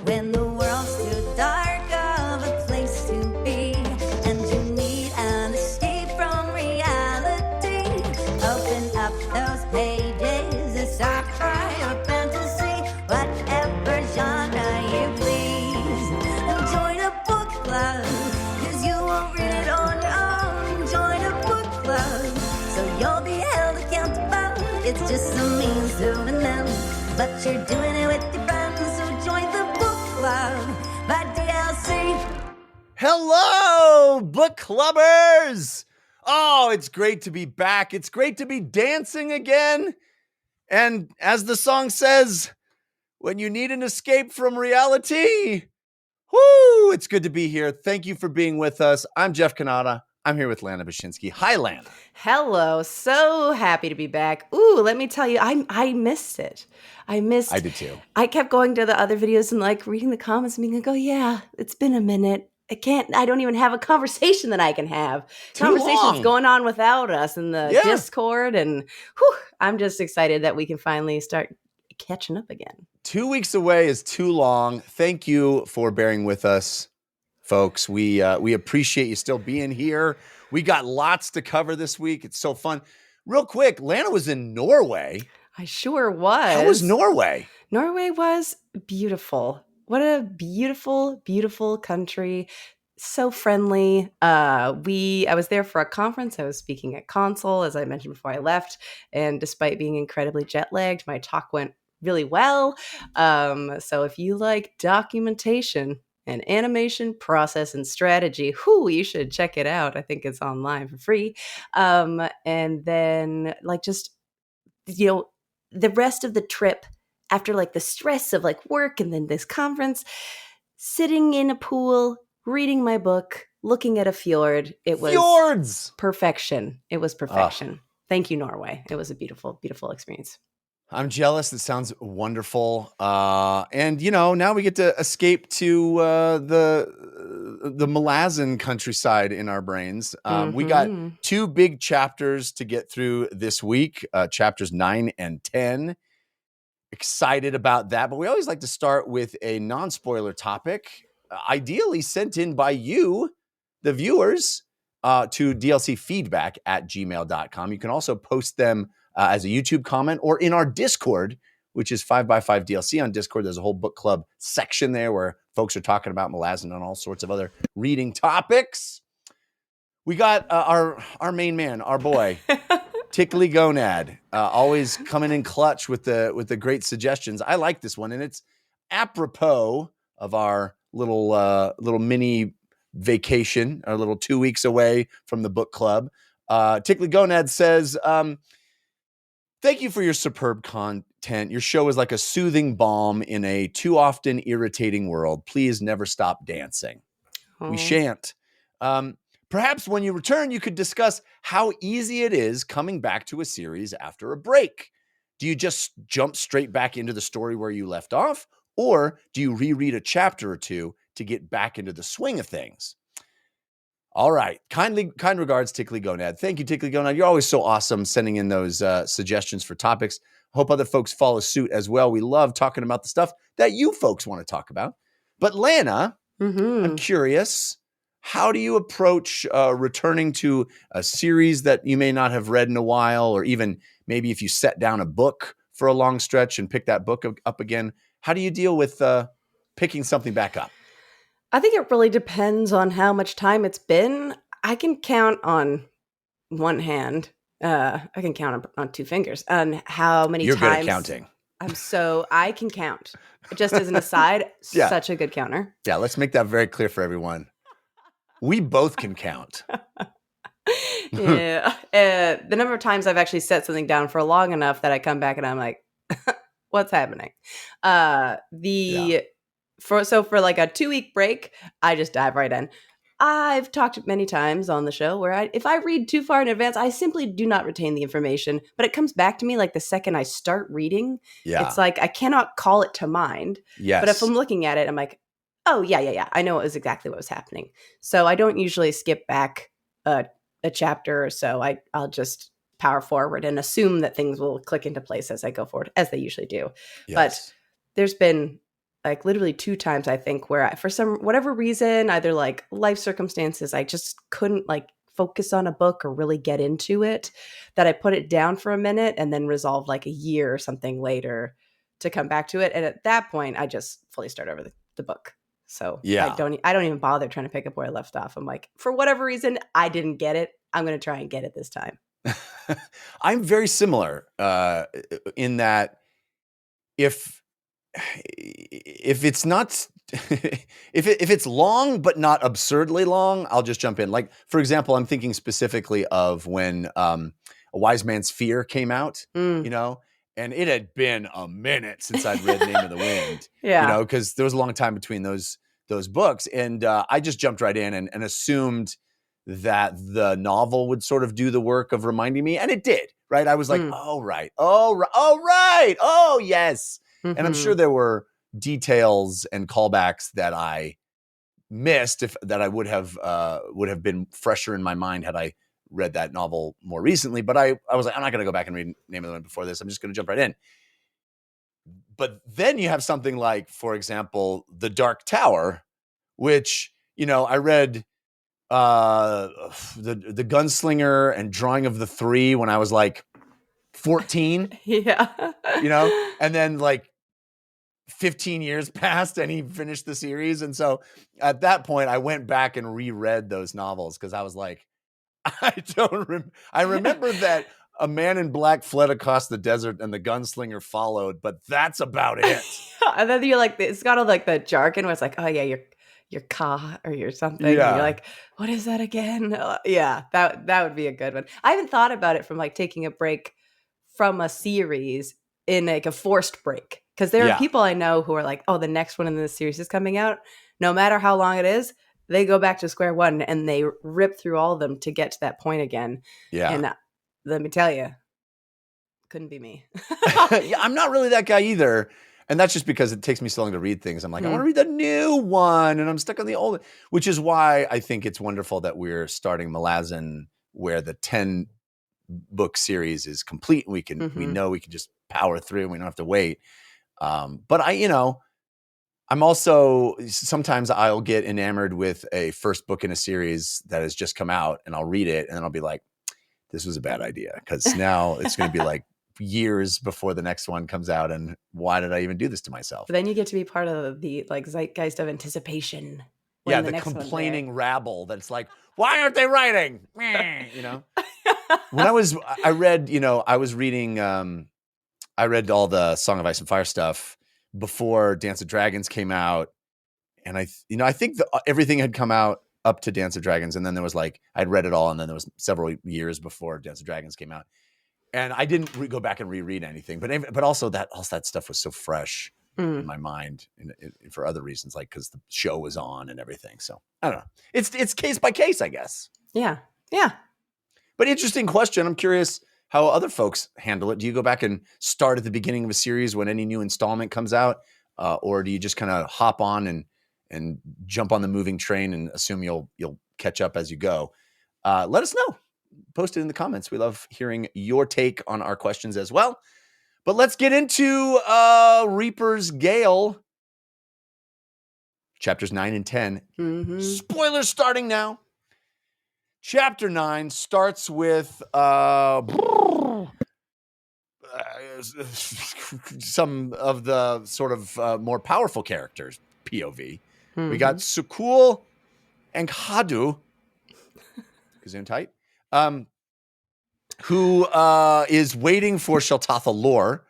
when the world's too dark of a place to be, and you need an escape from reality. Open up those pages, it's sci-fi or fantasy, whatever genre you please. And join a book club, 'cause you won't read it on your own. Join a book club, so you'll be held accountable. It's just a means to an end, but you're doing it with your friends, so join the book club by DLC. Hello, book clubbers! Oh, it's great to be back. It's great to be dancing again. And as the song says, when you need an escape from reality, whoo, it's good to be here. Thank you for being with us. I'm Jeff Kanata. I'm here with Lana Bashinsky. Hi, Lana. Hello. So happy to be back. Ooh, let me tell you, I missed it. I did too. I kept going to the other videos and like reading the comments and being like, oh yeah, it's been a minute. I don't even have a conversation that I can have. Conversations going on without us in the Discord. And I'm just excited that we can finally start catching up again. 2 weeks away is too long. Thank you for bearing with us, folks. We appreciate you still being here. We got lots to cover this week. It's so fun. Real quick, Lana was in Norway. I sure was. How was Norway? Norway was beautiful. What a beautiful, beautiful country. So friendly. I was there for a conference. I was speaking at Console, as I mentioned before I left. And despite being incredibly jet lagged, my talk went really well. So if you like documentation and animation process and strategy, you should check it out. I think it's online for free. And then the rest of the trip, after like the stress of like work and then this conference, sitting in a pool, reading my book, looking at a fjord. It was Fjords! Perfection. It was perfection. Thank you, Norway. It was a beautiful, beautiful experience. I'm jealous. It sounds wonderful. And now we get to escape to the Malazan countryside in our brains. We got 2 big chapters to get through this week, chapters 9 and 10. Excited about that. But we always like to start with a non-spoiler topic, ideally sent in by you, the viewers, to dlcfeedback@gmail.com. You can also post them as a YouTube comment or in our Discord, which is 5x5 DLC on Discord. There's a whole book club section there where folks are talking about Malazan and all sorts of other reading topics. We got our main man, our boy, TicklyGonad, always coming in clutch with the great suggestions. I like this one, and it's apropos of our little mini vacation, our little 2 weeks away from the book club. TicklyGonad says, thank you for your superb content. Your show is like a soothing balm in a too often irritating world. Please never stop dancing. We shan't. Perhaps when you return, you could discuss how easy it is coming back to a series after a break. Do you just jump straight back into the story where you left off? Or do you reread a chapter or two to get back into the swing of things? All right. Kind regards, TicklyGonad. Thank you, TicklyGonad. You're always so awesome sending in those suggestions for topics. Hope other folks follow suit as well. We love talking about the stuff that you folks want to talk about. But Lana, I'm curious, how do you approach returning to a series that you may not have read in a while, or even maybe if you set down a book for a long stretch and pick that book up again? How do you deal with picking something back up? I think it really depends on how much time it's been. I can count on one hand. I can count on 2 fingers on how many You're times. You're good at counting. I can count. Just as an aside, such a good counter. Yeah, let's make that very clear for everyone. We both can count. Yeah. The number of times I've actually set something down for long enough that I come back and I'm like, what's happening? For like a 2-week break, I just dive right in. I've talked many times on the show where if I read too far in advance, I simply do not retain the information, but it comes back to me like the second I start reading. Yeah. It's like I cannot call it to mind. Yes. But if I'm looking at it, I'm like, oh, yeah. I know exactly what was happening. So I don't usually skip back a chapter or so. I'll just power forward and assume that things will click into place as I go forward, as they usually do. Yes. But there's been like literally 2 times, I think, where for some whatever reason, either like life circumstances, I just couldn't like focus on a book or really get into it, that I put it down for a minute and then resolved like a year or something later to come back to it. And at that point, I just fully start over the book. So Yeah. I don't even bother trying to pick up where I left off. I'm like, for whatever reason, I didn't get it. I'm going to try and get it this time. I'm very similar in that if it's not if it's long but not absurdly long, I'll just jump in. Like, for example, I'm thinking specifically of when A Wise Man's Fear came out, you know, and it had been a minute since I'd read Name of the Wind, you know, because there was a long time between those books, and I just jumped right in and assumed that the novel would sort of do the work of reminding me, and it did, right? I was like, oh right, oh yes. And I'm sure there were details and callbacks that I missed that I would have been fresher in my mind had I read that novel more recently. But I was like, I'm not going to go back and read Name of the Wind before this. I'm just going to jump right in. But then you have something like, for example, The Dark Tower, which, you know, I read the Gunslinger and Drawing of the Three when I was like 14. Yeah. You know, and then like 15 years passed and he finished the series. And so at that point, I went back and reread those novels because I was like, I remember that a man in black fled across the desert and the gunslinger followed, but that's about it. And then you're like, it's got all like the jargon where it's like, oh yeah, your ka or your something. Yeah. And you're like, what is that again? Yeah, that would be a good one. I haven't thought about it from like taking a break from a series in like a forced break. Because there are people I know who are like, oh, the next one in this series is coming out. No matter how long it is, they go back to square one and they rip through all of them to get to that point again. Yeah. And let me tell you, couldn't be me. Yeah, I'm not really that guy either. And that's just because it takes me so long to read things. I'm like, I want to read the new one. And I'm stuck on the old, which is why I think it's wonderful that we're starting Malazan, where the 10 book series is complete. And we know we can just power through and we don't have to wait. But I'm also, sometimes I'll get enamored with a first book in a series that has just come out and I'll read it and then I'll be like, this was a bad idea. Cause now it's going to be like years before the next one comes out. And why did I even do this to myself? But then you get to be part of the like zeitgeist of anticipation. Yeah. The complaining rabble that's like, why aren't they writing? You know, when I read all the Song of Ice and Fire stuff before Dance of Dragons came out. And I think everything had come out up to Dance of Dragons. And then there was like, I'd read it all. And then there was several years before Dance of Dragons came out. And I didn't go back and reread anything, but also that stuff was so fresh in my mind and for other reasons, like, cause the show was on and everything. So I don't know. It's case by case, I guess. Yeah. Yeah. But interesting question. I'm curious how other folks handle it. Do you go back and start at the beginning of a series when any new installment comes out? Or do you just kind of hop on and jump on the moving train and assume you'll catch up as you go? Let us know. Post it in the comments. We love hearing your take on our questions as well. But let's get into Reaper's Gale. Chapters 9 and 10. Spoilers starting now. Chapter 9 starts with some of the sort of more powerful characters, POV. We got Sukul and Khadu, Gesundheit, who is waiting for Sheltatha Lore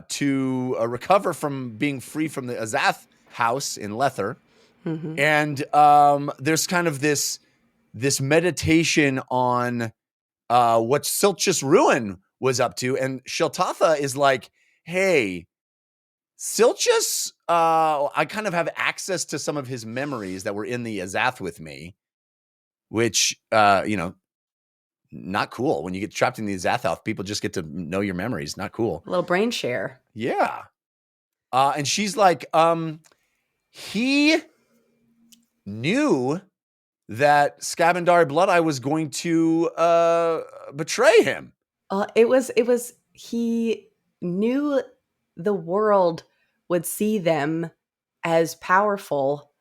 to recover from being free from the Azath house in Lether. And there's kind of this meditation on what Silchus Ruin was up to. And Sheltatha is like, hey, Silchus, I kind of have access to some of his memories that were in the Azath with me, which, not cool. When you get trapped in the Azath, people just get to know your memories. Not cool. A little brain share. Yeah. And she's like, he knew that Scabandari Bloodeye was going to betray him. It was he knew the world would see them as powerful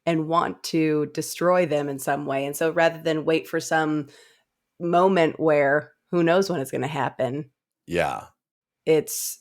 and want to destroy them in some way. And so rather than wait for some moment where who knows when it's going to happen, Yeah. it's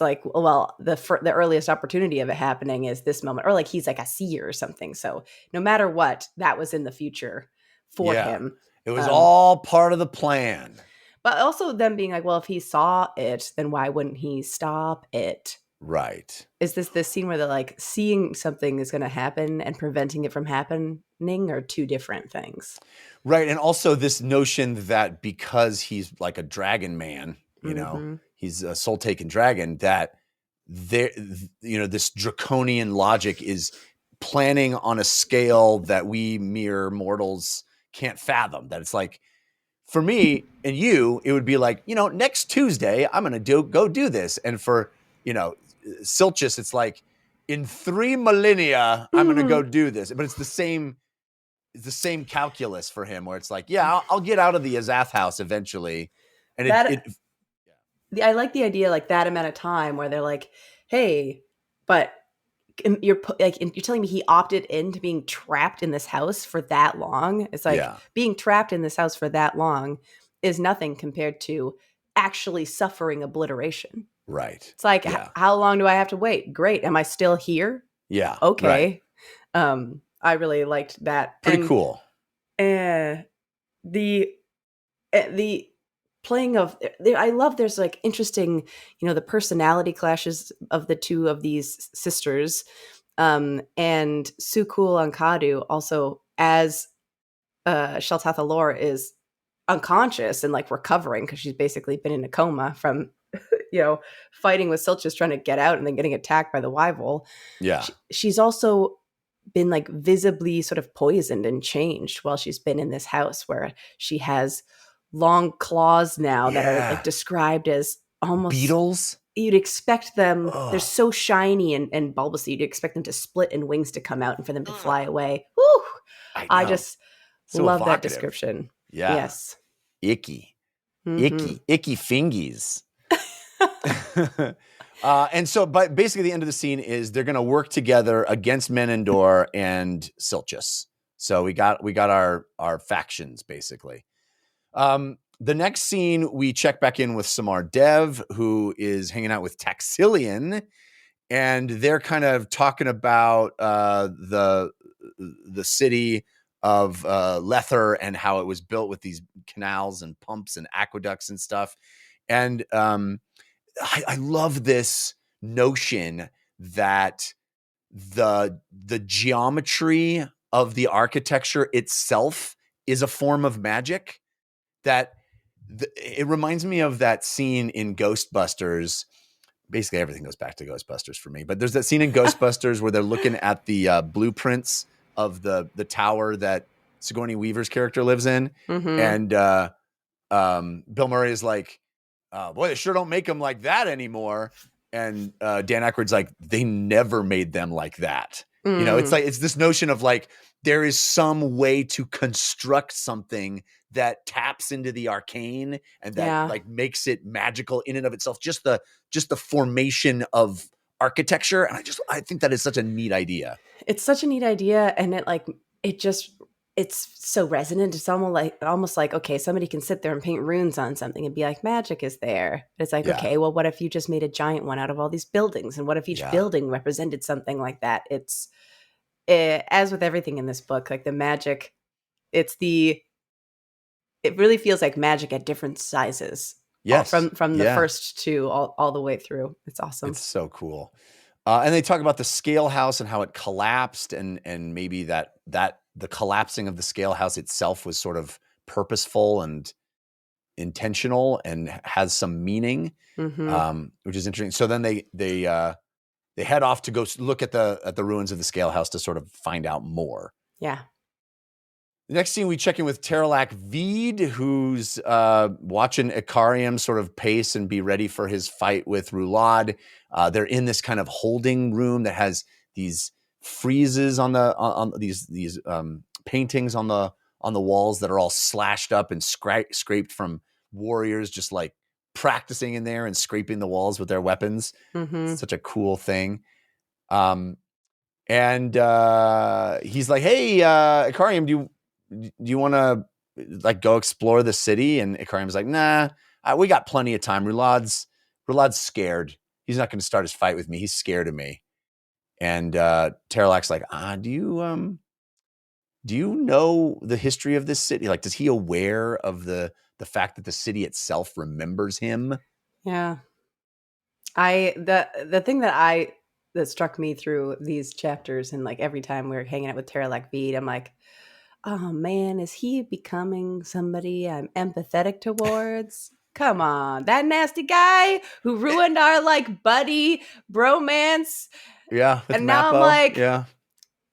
like, well, the earliest opportunity of it happening is this moment, or like he's like a seer or something. So no matter what, that was in the future for him. It was all part of the plan. But also them being like, well, if he saw it, then why wouldn't he stop it? Right. Is this scene where they're like seeing something is going to happen and preventing it from happening are two different things? Right. And also this notion that because he's like a dragon man, you know, Mhm. he's a soul taken dragon, that there, you know, this draconian logic is planning on a scale that we mere mortals can't fathom. That it's like, for me and you, it would be like, you know, next Tuesday, I'm going to go do this. And for, you know, Silchus, it's like, in 3 millennia, I'm going to go do this. But it's the same calculus for him, where it's like, yeah, I'll get out of the Azath house eventually. And I like the idea, like that amount of time where they're like, hey, but you're telling me he opted into being trapped in this house for that long. It's like being trapped in this house for that long is nothing compared to actually suffering obliteration. Right. It's like, how long do I have to wait? Great. Am I still here? Yeah. Okay. Right. I really liked that. Pretty cool. The playing of, I love, there's like interesting, you know, the personality clashes of the two of these sisters. And Sukul and Kadu also, as Sheltatha Lore is unconscious and like recovering because she's basically been in a coma from you know, fighting with Silchus trying to get out and then getting attacked by the Wyvil. Yeah. She's also been like visibly sort of poisoned and changed while she's been in this house, where she has long claws now that are like described as almost beetles. You'd expect them, they're so shiny and bulbous, you'd expect them to split and wings to come out and for them to fly away. Woo! I just love that description. Yeah. Yes. Icky. Mm-hmm. Icky fingies. And so, but basically the end of the scene is they're going to work together against Menendor and Silchus. So we got our factions basically. The next scene, we check back in with Samar Dev, who is hanging out with Taxilian, and they're kind of talking about the city of Lether and how it was built with these canals and pumps and aqueducts and stuff. And I love this notion that the geometry of the architecture itself is a form of magic. That it reminds me of that scene in Ghostbusters. Basically, everything goes back to Ghostbusters for me. But there's that scene in Ghostbusters where they're looking at the blueprints of the tower that Sigourney Weaver's character lives in. Mm-hmm. And Bill Murray is like, boy, they sure don't make them like that anymore. And Dan Aykroyd's like, they never made them like that. You know, it's like, it's this notion of like, there is some way to construct something that taps into the arcane and that like makes it magical in and of itself. Just the formation of architecture. And I think that is such a neat idea. It's such a neat idea. And it's so resonant. It's almost like, okay, somebody can sit there and paint runes on something and be like, magic is there. It's like, okay, well, what if you just made a giant one out of all these buildings? And what if each building represented something like that? It's as with everything in this book, like the magic, it really feels like magic at different sizes. Yes. From the first two all the way through. It's awesome. It's so cool. And they talk about the scale house and how it collapsed and maybe that the collapsing of the scale house itself was sort of purposeful and intentional and has some meaning, which is interesting. So then they head off to go look at the ruins of the scale house to sort of find out more. Yeah. The next scene, we check in with Terralak Veed, who's watching Ikariam sort of pace and be ready for his fight with Rulad. They're in this kind of holding room that has these friezes on these paintings on the walls that are all slashed up and scraped from warriors just like practicing in there and scraping the walls with their weapons. It's such a cool thing. And he's like, "Hey, Ikariam, do you want to like go explore the city?" And Ikariam's like, "Nah, we got plenty of time. Rulad's scared. He's not going to start his fight with me. He's scared of me." And Terralak's like, do you know the history of this city? Like, is he aware of the fact that the city itself remembers him? Yeah. The thing that struck me through these chapters, and like every time we were hanging out with Terralak Veed, I'm like, oh man, is he becoming somebody I'm empathetic towards? Come on, that nasty guy who ruined our like buddy bromance. Yeah, with And now I'm Mappo. like, yeah,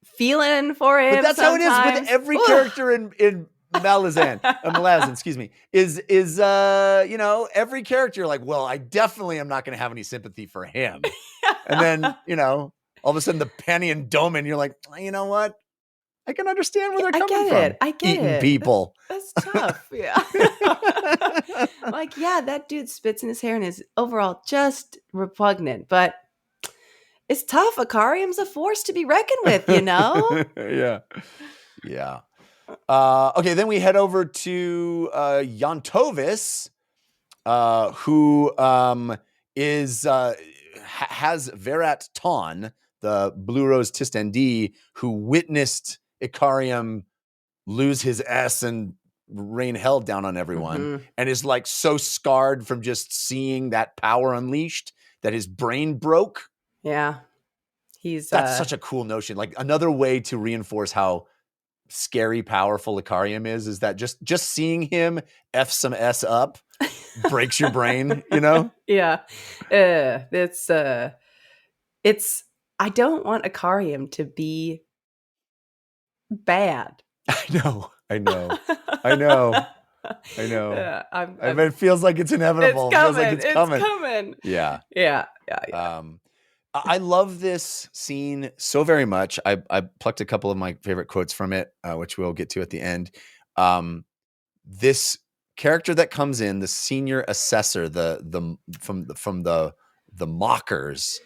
feeling for him. but that's sometimes. how it is with every character in Malazan, excuse me, is every character like, well, I definitely am not going to have any sympathy for him. And then, all of a sudden the Penny and Doman, you're like, you know what? I can understand where they're coming from. I get Eating it. people. That's tough. Yeah. Like, yeah, that dude spits in his hair and is overall just repugnant, but it's tough. Ikariam's a force to be reckoned with, Yeah. Yeah. Okay, then we head over to Yontovis, who has Verat Ton, the Blue Rose Tistendi, who witnessed Ikariam lose his S and rain hell down on everyone, and is like so scarred from just seeing that power unleashed that his brain broke. Yeah. That's such a cool notion. Like, another way to reinforce how scary, powerful Ikariam is that just seeing him F some S up breaks your brain, Yeah. It's I don't want Ikariam to be bad. I know. It feels like it's inevitable. It's coming. It feels like it's coming. Yeah. Yeah. I love this scene so very much. I plucked a couple of my favorite quotes from it, which we'll get to at the end. This character that comes in, the senior assessor, from the mockers,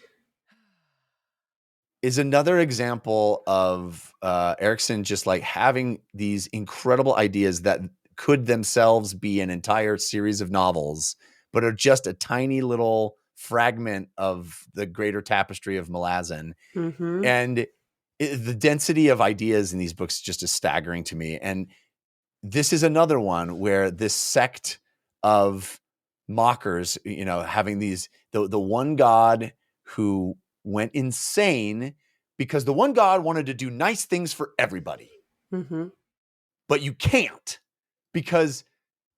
is another example of Erikson just like having these incredible ideas that could themselves be an entire series of novels, but are just a tiny little fragment of the greater tapestry of Malazan. And the density of ideas in these books just is staggering to me. And this is another one where this sect of mockers, having these, the one god who went insane because the one god wanted to do nice things for everybody. But you can't, because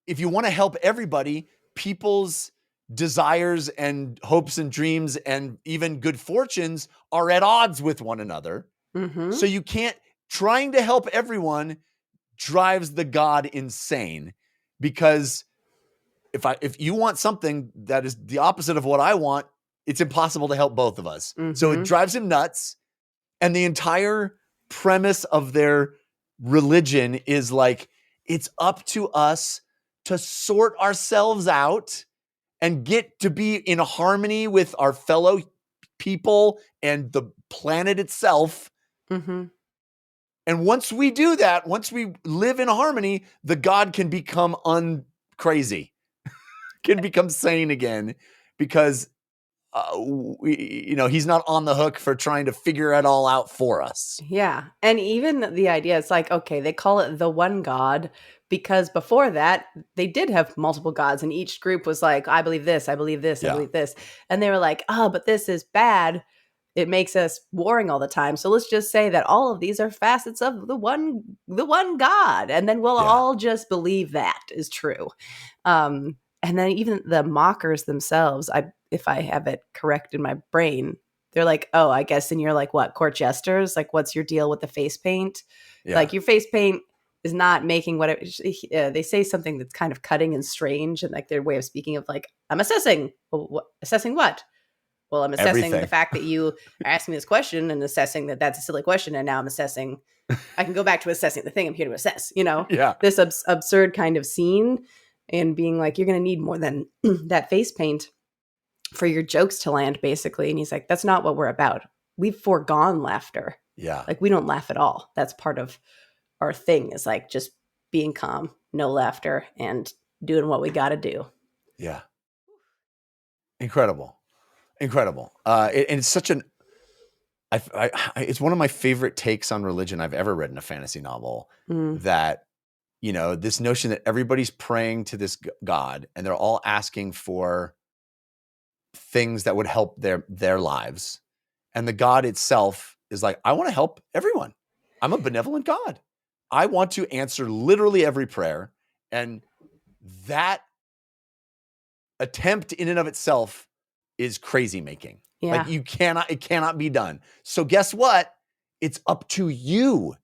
if you want to help everybody, people's desires and hopes and dreams and even good fortunes are at odds with one another. So you can't. Trying to help everyone drives the god insane, because if you want something that is the opposite of what I want, it's impossible to help both of us. So it drives him nuts. And the entire premise of their religion is like, it's up to us to sort ourselves out and get to be in harmony with our fellow people and the planet itself. And once we do that, once we live in harmony, the god can become uncrazy, can become sane again, because he's not on the hook for trying to figure it all out for us. Yeah. And even the idea, it's like, okay, they call it the one god because before that, they did have multiple gods, and each group was like, I believe this, I believe this, I believe this. And they were like, oh, but this is bad. It makes us warring all the time. So let's just say that all of these are facets of the one God. And then we'll all just believe that is true. And then even the mockers themselves, if I have it correct in my brain, they're like, oh, I guess, and you're like, what, court jesters? Like, what's your deal with the face paint? Like, your face paint is not making what they say something that's kind of cutting and strange, and like their way of speaking of like, I'm assessing. Well, assessing what? Well, I'm assessing the fact that you are asking me this question and assessing that that's a silly question. And now I'm assessing, I can go back to assessing the thing I'm here to assess, this absurd kind of scene, and being like, you're going to need more than that face paint for your jokes to land, basically. And he's like, that's not what we're about. we've foregone laughter. Yeah. Like we don't laugh at all. That's part of our thing, is like just being calm, no laughter, and doing what we got to do. Yeah. Incredible. Incredible. And it's such an, it's one of my favorite takes on religion I've ever read in a fantasy novel, that, you know, this notion that everybody's praying to this God and they're all asking for things that would help their lives. And the God itself is like, I want to help everyone. I'm a benevolent God. I want to answer literally every prayer. And that attempt in and of itself is crazy making. Yeah. Like it cannot be done. So guess what? It's up to you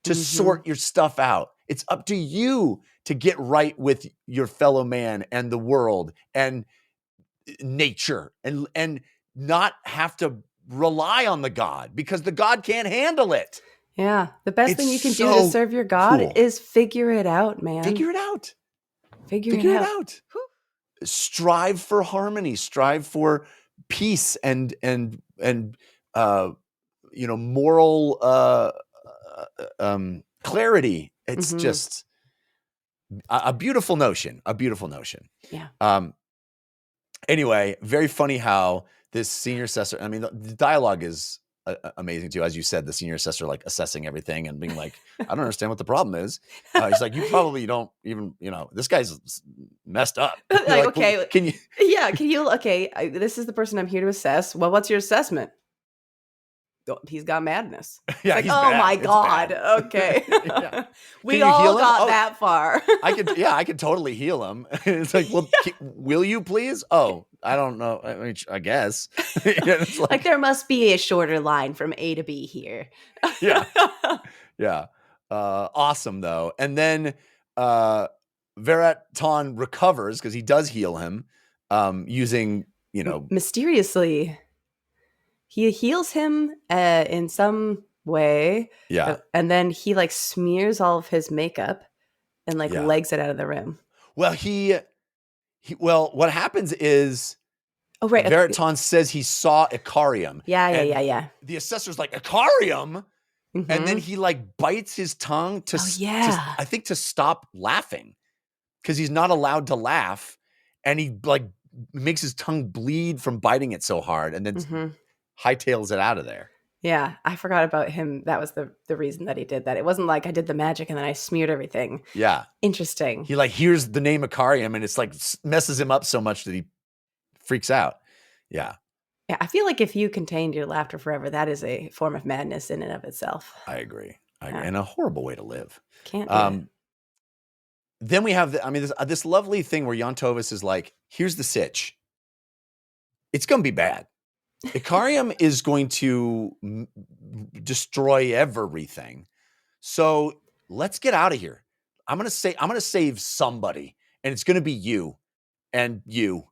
to sort your stuff out. It's up to you to get right with your fellow man and the world and nature, and not have to rely on the God, because the God can't handle it. Yeah. The best It's thing you can do so to serve your God cool. is figure it out, man. Figure it out. Figure Figure it it out. out. Strive for harmony. Strive for peace and you know, moral clarity. It's just a beautiful notion. A beautiful notion. Yeah. Anyway, very funny how this senior assessor, I mean, the dialogue is amazing too. As you said, the senior assessor like assessing everything and being like, I don't understand what the problem is. He's like, you probably don't even, you know, this guy's messed up. Like, okay. Well, can you? Yeah. Can you, okay, this is the person I'm here to assess. Well, what's your assessment? Oh, he's got madness. It's Yeah, like, he's oh bad. my It's God. bad. Okay. Yeah. We Can you heal all him? got Oh. that far. I could totally heal him. It's like, well, will you please? Oh, I don't know. I mean, I guess. It's Like there must be a shorter line from A to B here. Yeah. Yeah. Awesome though. And then Veraton recovers because he does heal him using, you know, mysteriously. He heals him in some way. Yeah. And then he like smears all of his makeup and like Yeah. legs it out of the room. Well, well, what happens is Veraton says he saw Icarium. Yeah. The assessor's like, Icarium? And then he like bites his tongue to I think to stop laughing, because he's not allowed to laugh, and he like makes his tongue bleed from biting it so hard, and then hightails it out of there. Yeah, I forgot about him. That was the reason that he did that. It wasn't like I did the magic and then I smeared everything. Yeah. Interesting. He like hears the name Icarium and it's like messes him up so much that he freaks out. Yeah. Yeah, I feel like if you contained your laughter forever, that is a form of madness in and of itself. I agree. And a horrible way to live. Can't do it. Then we have this lovely thing where Jan Tovis is like, here's the sitch. It's going to be bad. Icarium is going to destroy everything. So let's get out of here. I'm going to save somebody, and it's going to be you and you,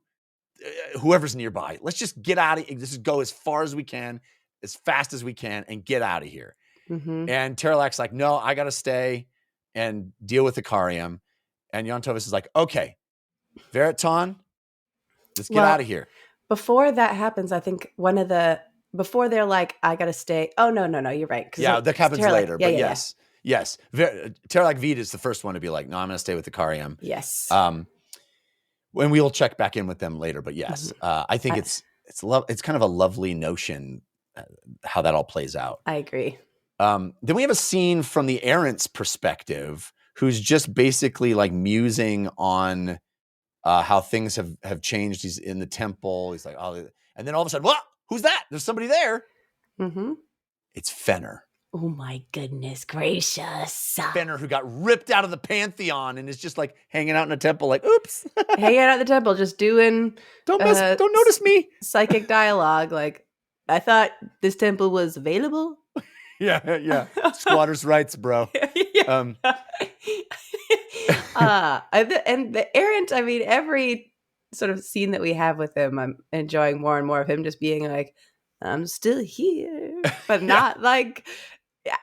whoever's nearby. Let's just get out of here. Let's just go as far as we can, as fast as we can, and get out of here. And Terralak's like, no, I got to stay and deal with Icarium. And Jan Tovis is like, okay, Veraton, let's get out of here. Before that happens, I think before they're like, I got to stay. Oh, no, you're right. Yeah, that happens Terralak, later. But yes. Terralak Veed is the first one to be like, no, I'm going to stay with Icarium. Yes. And we'll check back in with them later. But yes, I think it's kind of a lovely notion how that all plays out. I agree. Then we have a scene from the errant's perspective, who's just basically like musing on how things have changed. He's in the temple. He's like, oh, and then all of a sudden, what? Who's that? There's somebody there. It's Fenner. Oh my goodness gracious. Fenner, who got ripped out of the Pantheon and is just like hanging out in a temple like, oops. Hanging out at the temple, just doing don't notice me. Psychic dialogue. Like, I thought this temple was available. Yeah. Squatters' rights, bro. And the errant, I mean, every sort of scene that we have with him, I'm enjoying more and more of him just being like, I'm still here, but not like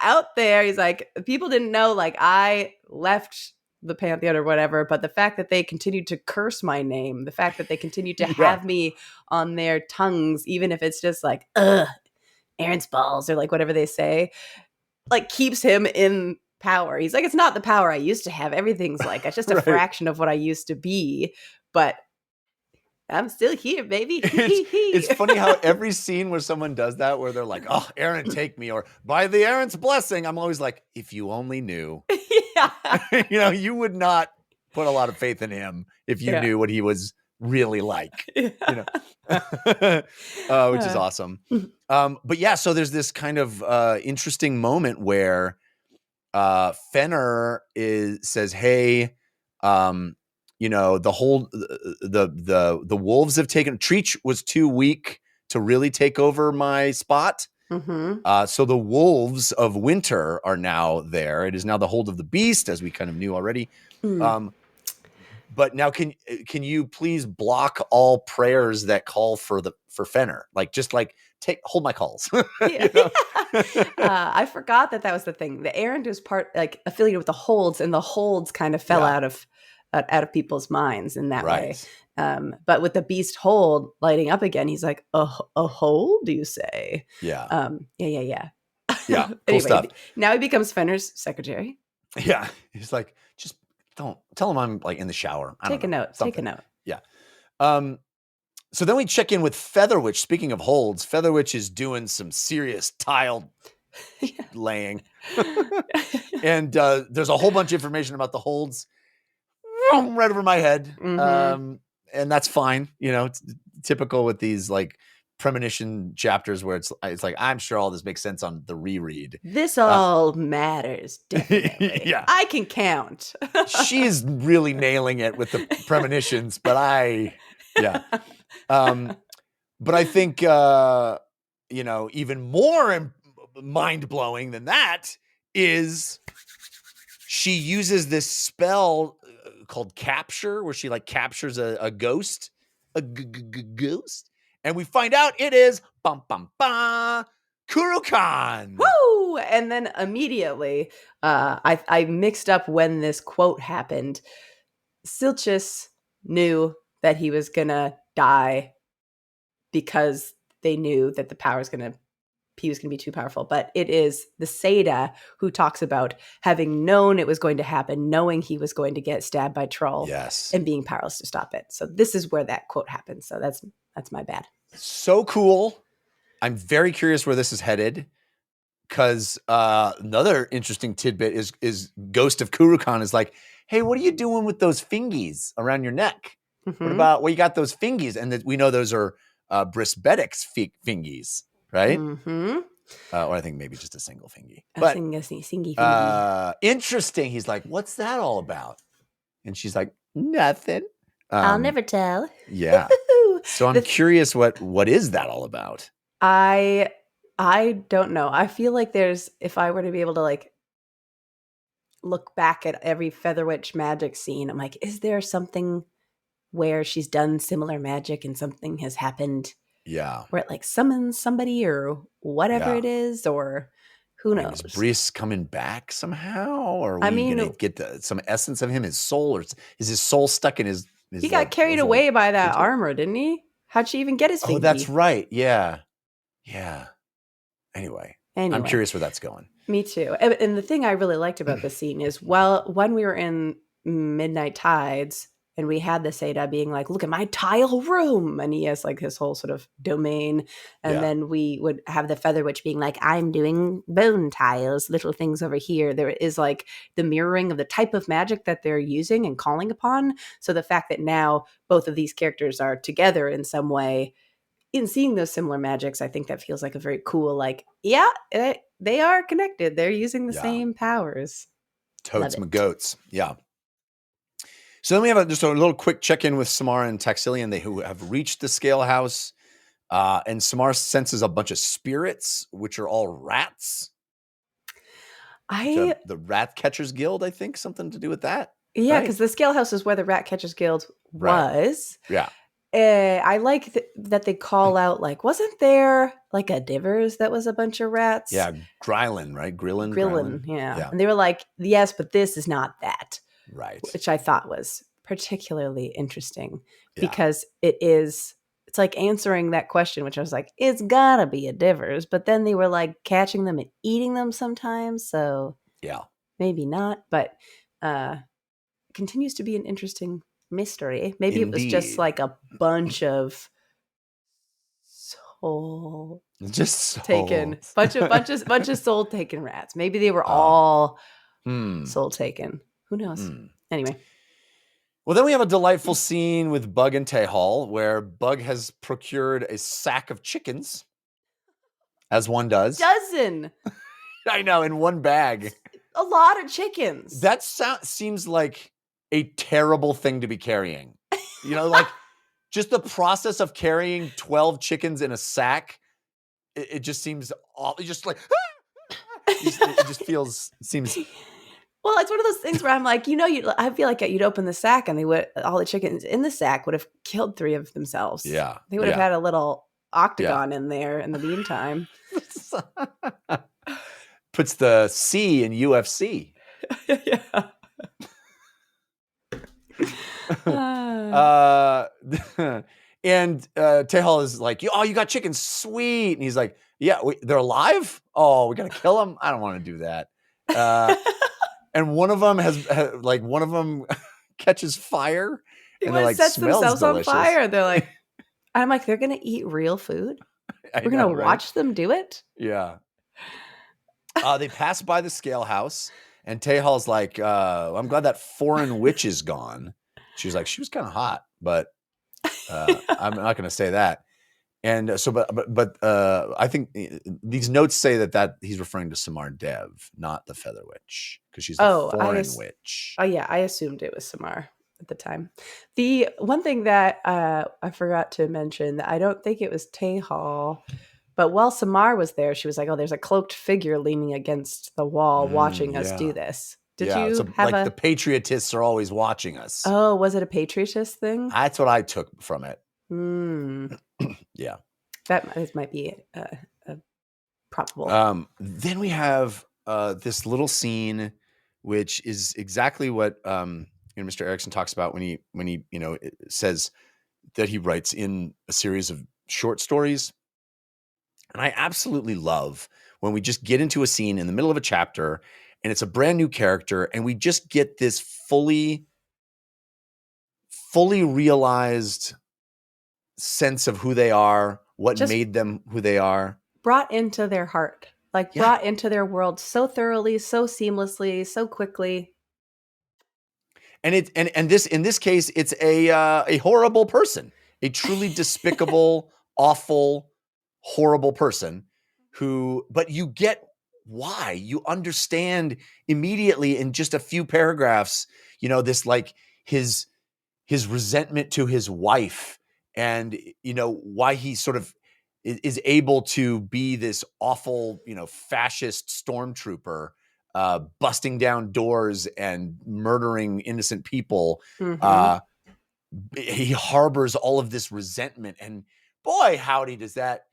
out there. He's like, people didn't know, like, I left the Pantheon or whatever, but the fact that they continued to curse my name, the fact that they continued to have me on their tongues, even if it's just like, Aaron's balls or like whatever they say, like keeps him in power. He's like, it's not the power I used to have. Everything's like, it's just a Right. fraction of what I used to be, but I'm still here, baby. It's funny how every scene where someone does that, where they're like, oh, Aaron, take me, or by the Aaron's blessing, I'm always like, if you only knew, Yeah. you would not put a lot of faith in him if you Yeah. knew what he was really like, which is awesome. But yeah, so there's this kind of interesting moment where Fenner says, hey, the wolves have taken. Treach was too weak to really take over my spot. Mm-hmm. So the wolves of winter are now there. It is now the hold of the beast, as we kind of knew already. But now, can you please block all prayers that call for Fenner? Like, just like hold my calls. I forgot that was the thing. The errand was like affiliated with the holds, and the holds kind of fell out of people's minds in that way. But with the beast hold lighting up again, he's like, a hold, do you say? Yeah. Yeah. Cool anyway, stuff. Now he becomes Fenner's secretary. Yeah. He's like, just don't tell him I'm like in the shower. Take a note. Yeah. So then we check in with Featherwitch. Speaking of holds, Featherwitch is doing some serious tile laying. And there's a whole bunch of information about the holds right over my head. Mm-hmm. And that's fine. It's typical with these like premonition chapters where it's like, I'm sure all this makes sense on the reread. This all matters, definitely. Yeah. I can count. She's really nailing it with the premonitions, but but I think, even more mind-blowing than that is she uses this spell called capture, where she like captures a ghost, ghost. And we find out it is Kurukan. Woo! And then immediately, I mixed up when this quote happened. Silchus knew that he was gonna die because they knew that he was gonna be too powerful. But it is the Seda who talks about having known it was going to happen, knowing he was going to get stabbed by Troll, and being powerless to stop it. So this is where that quote happens. So that's my bad. So cool. I'm very curious where this is headed, because another interesting tidbit is Ghost of Kurukan is like, hey, what are you doing with those fingies around your neck? Mm-hmm. What about you got those fingies? And we know those are Brisbetic's fingies, right? Mm-hmm. Or I think maybe just a single fingy. But interesting. He's like, what's that all about? And she's like, nothing. I'll never tell. Yeah. So I'm curious, what is that all about? I don't know. I feel like if I were to be able to like look back at every Featherwitch magic scene, I'm like, is there something where she's done similar magic and something has happened? Yeah. Where it like summons somebody or whatever it is, or who knows? Is Brees coming back somehow? Or are we going to get some essence of him, his soul? Or is his soul stuck in his he got carried away by that armor, didn't he? How'd she even get his fingy? Oh, that's right. Yeah. Yeah. Anyway, I'm curious where that's going. Me too. And the thing I really liked about this scene is, when we were in Midnight Tides and we had the Seda being like, look at my tile room. And he has like his whole sort of domain. And then we would have the Featherwitch being like, I'm doing bone tiles, little things over here. There is like the mirroring of the type of magic that they're using and calling upon. So the fact that now both of these characters are together in some way, in seeing those similar magics, I think that feels like a very cool, like, they are connected. They're using the same powers. Totes my goats. Yeah. So then we have just a little quick check-in with Samara and Taxilian, who have reached the scale house. And Samara senses a bunch of spirits, which are all rats. The Rat Catchers Guild, I think, something to do with that. Yeah, because the scale house is where the Rat Catchers Guild was. Yeah. I like that they call out, like, wasn't there like a Divers that was a bunch of rats? Yeah, Grylin, right? Grillin, yeah. And they were like, yes, but this is not that. Right. Which I thought was particularly interesting because it's it's like answering that question, which I was like, it's gotta be a divers. But then they were like catching them and eating them sometimes. So Yeah. maybe not, but continues to be an interesting mystery. Maybe it was just Indeed. like a bunch of soul Just taken, souls. bunch of soul taken rats. Maybe they were all soul taken. Who knows? Anyway. Well, then we have a delightful scene with Bug and Tehal where Bug has procured a sack of chickens, as one does. Dozen. I know, in one bag. A lot of chickens. That seems like a terrible thing to be carrying. You know, like just the process of carrying 12 chickens in a sack, it just seems awful. Just like, it just seems. Well, it's one of those things where I'm like, I feel like you'd open the sack and all the chickens in the sack would have killed 3 of themselves. Yeah. They would have had a little octagon in there in the meantime. Puts the C in UFC. Yeah. And Tehal is like, oh, you got chickens, sweet. And he's like, yeah, they're alive? Oh, we got to kill them? I don't want to do that. And one of them one of them catches fire. And they're like, sets smells themselves delicious. on fire. They're like, I'm like, they're going to eat real food? We're going to watch them do it? Yeah. They pass by the scale house, and Tehal's like, I'm glad that foreign witch is gone. She was like, she was kind of hot, but I'm not going to say that. And so, but I think these notes say that he's referring to Samar Dev, not the Feather Witch, because she's a foreign witch. Oh yeah, I assumed it was Samar at the time. The one thing that I forgot to mention, I don't think it was Tehal, but while Samar was there, she was like, "Oh, there's a cloaked figure leaning against the wall, watching us do this." Did you have the patriotists are always watching us? Oh, was it a patriotist thing? That's what I took from it. Yeah, that might be probable. Then we have this little scene, which is exactly what Mr. Erikson talks about when he says that he writes in a series of short stories. And I absolutely love when we just get into a scene in the middle of a chapter and it's a brand new character and we just get this fully realized sense of who they are, what made them who they are. Brought into their heart, brought into their world so thoroughly, so seamlessly, so quickly. And in this case, it's a horrible person, a truly despicable, awful, horrible person but you get why. You understand immediately in just a few paragraphs, this like his resentment to his wife and, why he sort of is able to be this awful, fascist stormtrooper, busting down doors and murdering innocent people. He harbors all of this resentment, and boy, howdy, does that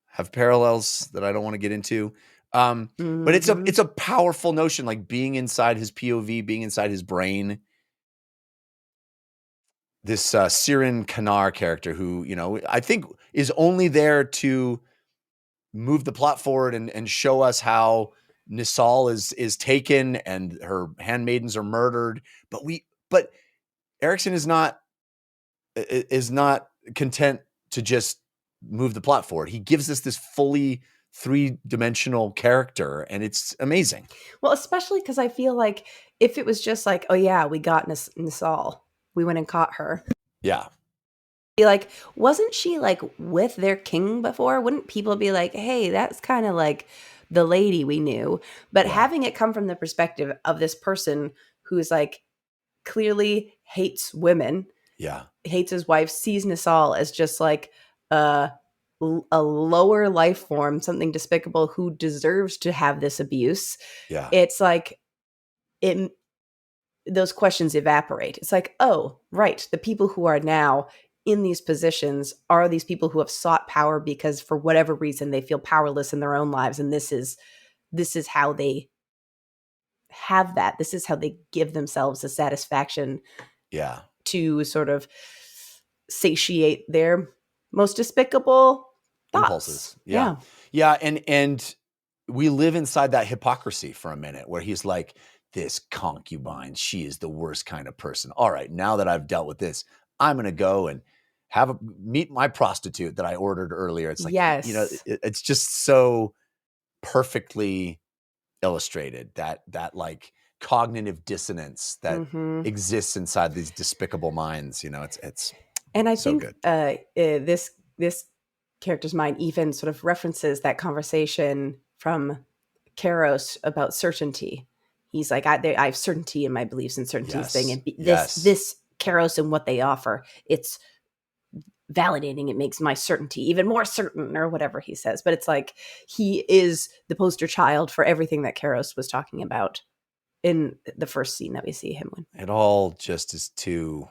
have parallels that I don't want to get into. But it's a powerful notion, like being inside his POV, being inside his brain. This Sirin Kanar character who, I think is only there to move the plot forward and show us how Nisal is taken and her handmaidens are murdered. But Erikson is not content to just move the plot forward. He gives us this fully 3-dimensional character, and it's amazing. Well, especially because I feel like if it was just like, oh yeah, we got Nisal, we went and caught her. Yeah. Be like, wasn't she like with their king before? Wouldn't people be like, hey, that's kind of like the lady we knew? But having it come from the perspective of this person who's like clearly hates women, hates his wife, sees Nisal as just like a lower life form, something despicable who deserves to have this abuse. Yeah. It's like those questions evaporate. It's like, oh, right. The people who are now in these positions are these people who have sought power because for whatever reason they feel powerless in their own lives. And this is how they have that. This is how they give themselves the satisfaction to sort of satiate their most despicable impulses. thoughts. Yeah. And we live inside that hypocrisy for a minute where he's like, this concubine, she is the worst kind of person. All right, now that I've dealt with this, I'm going to go and meet my prostitute that I ordered earlier. It's like, yes. it's just so perfectly illustrated that like cognitive dissonance that exists inside these despicable minds. It's and I so think good. This character's mind even sort of references that conversation from Kairos about certainty. He's like, I have certainty in my beliefs and certainty thing, and this Kairos and what they offer, it's validating. It makes my certainty even more certain, or whatever he says. But it's like he is the poster child for everything that Kairos was talking about in the first scene that we see him in. It all just is too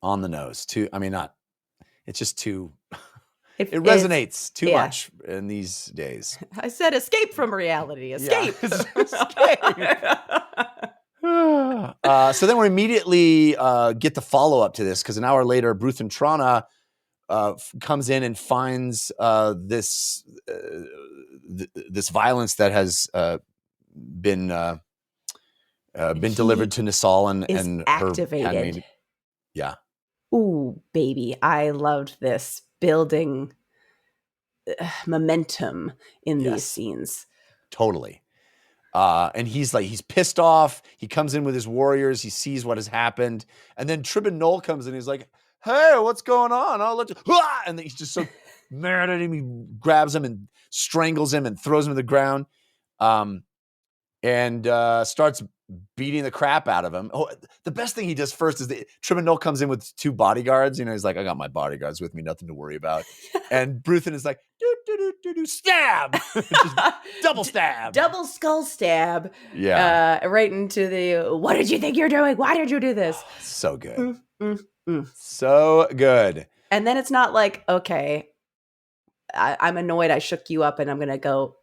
on the nose. It's just too. It resonates too much in these days. I said escape from reality. Escape. Yeah. So then we immediately get the follow-up to this, because an hour later, Bruth and Trana comes in and finds this violence that has been delivered to Nisal and activated. Her handmaid. Yeah. Ooh, baby. I loved this building momentum in these scenes. Totally. And he's pissed off. He comes in with his warriors. He sees what has happened. And then Trib and Noel comes in. He's like, hey, what's going on? I'll let you. And then he's just so mad at him. He grabs him and strangles him and throws him to the ground. And starts beating the crap out of him. Oh, the best thing he does first is Trib and Noel comes in with 2 bodyguards. He's like, I got my bodyguards with me, nothing to worry about. And Bruthen is like, stab, just double stab, double skull stab. Yeah, right into the. What did you think you're doing? Why did you do this? So good, so good. And then it's not like, okay, I'm annoyed. I shook you up, and I'm gonna go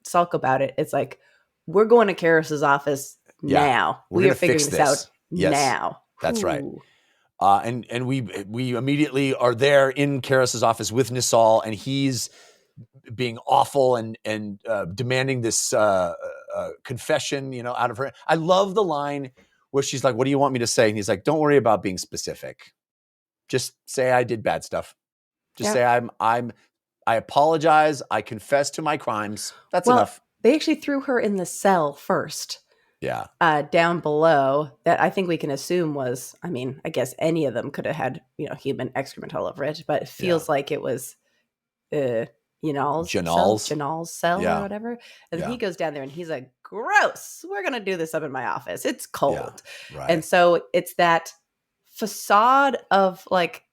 sulk about it. It's like, we're going to Karis's office now. We are figuring this out now. That's right. And we immediately are there in Karis's office with Nisal, and he's being awful and demanding this confession, out of her. I love the line where she's like, "What do you want me to say?" And he's like, "Don't worry about being specific. Just say I did bad stuff. Just say I apologize. I confess to my crimes. That's enough." They actually threw her in the cell first. Yeah. Down below, that I think we can assume was, I guess any of them could have had, human excrement all over it, but it feels like it was Janal's cell or whatever. And he goes down there and he's like, gross, we're going to do this up in my office. It's cold. Yeah, right. And so it's that facade of like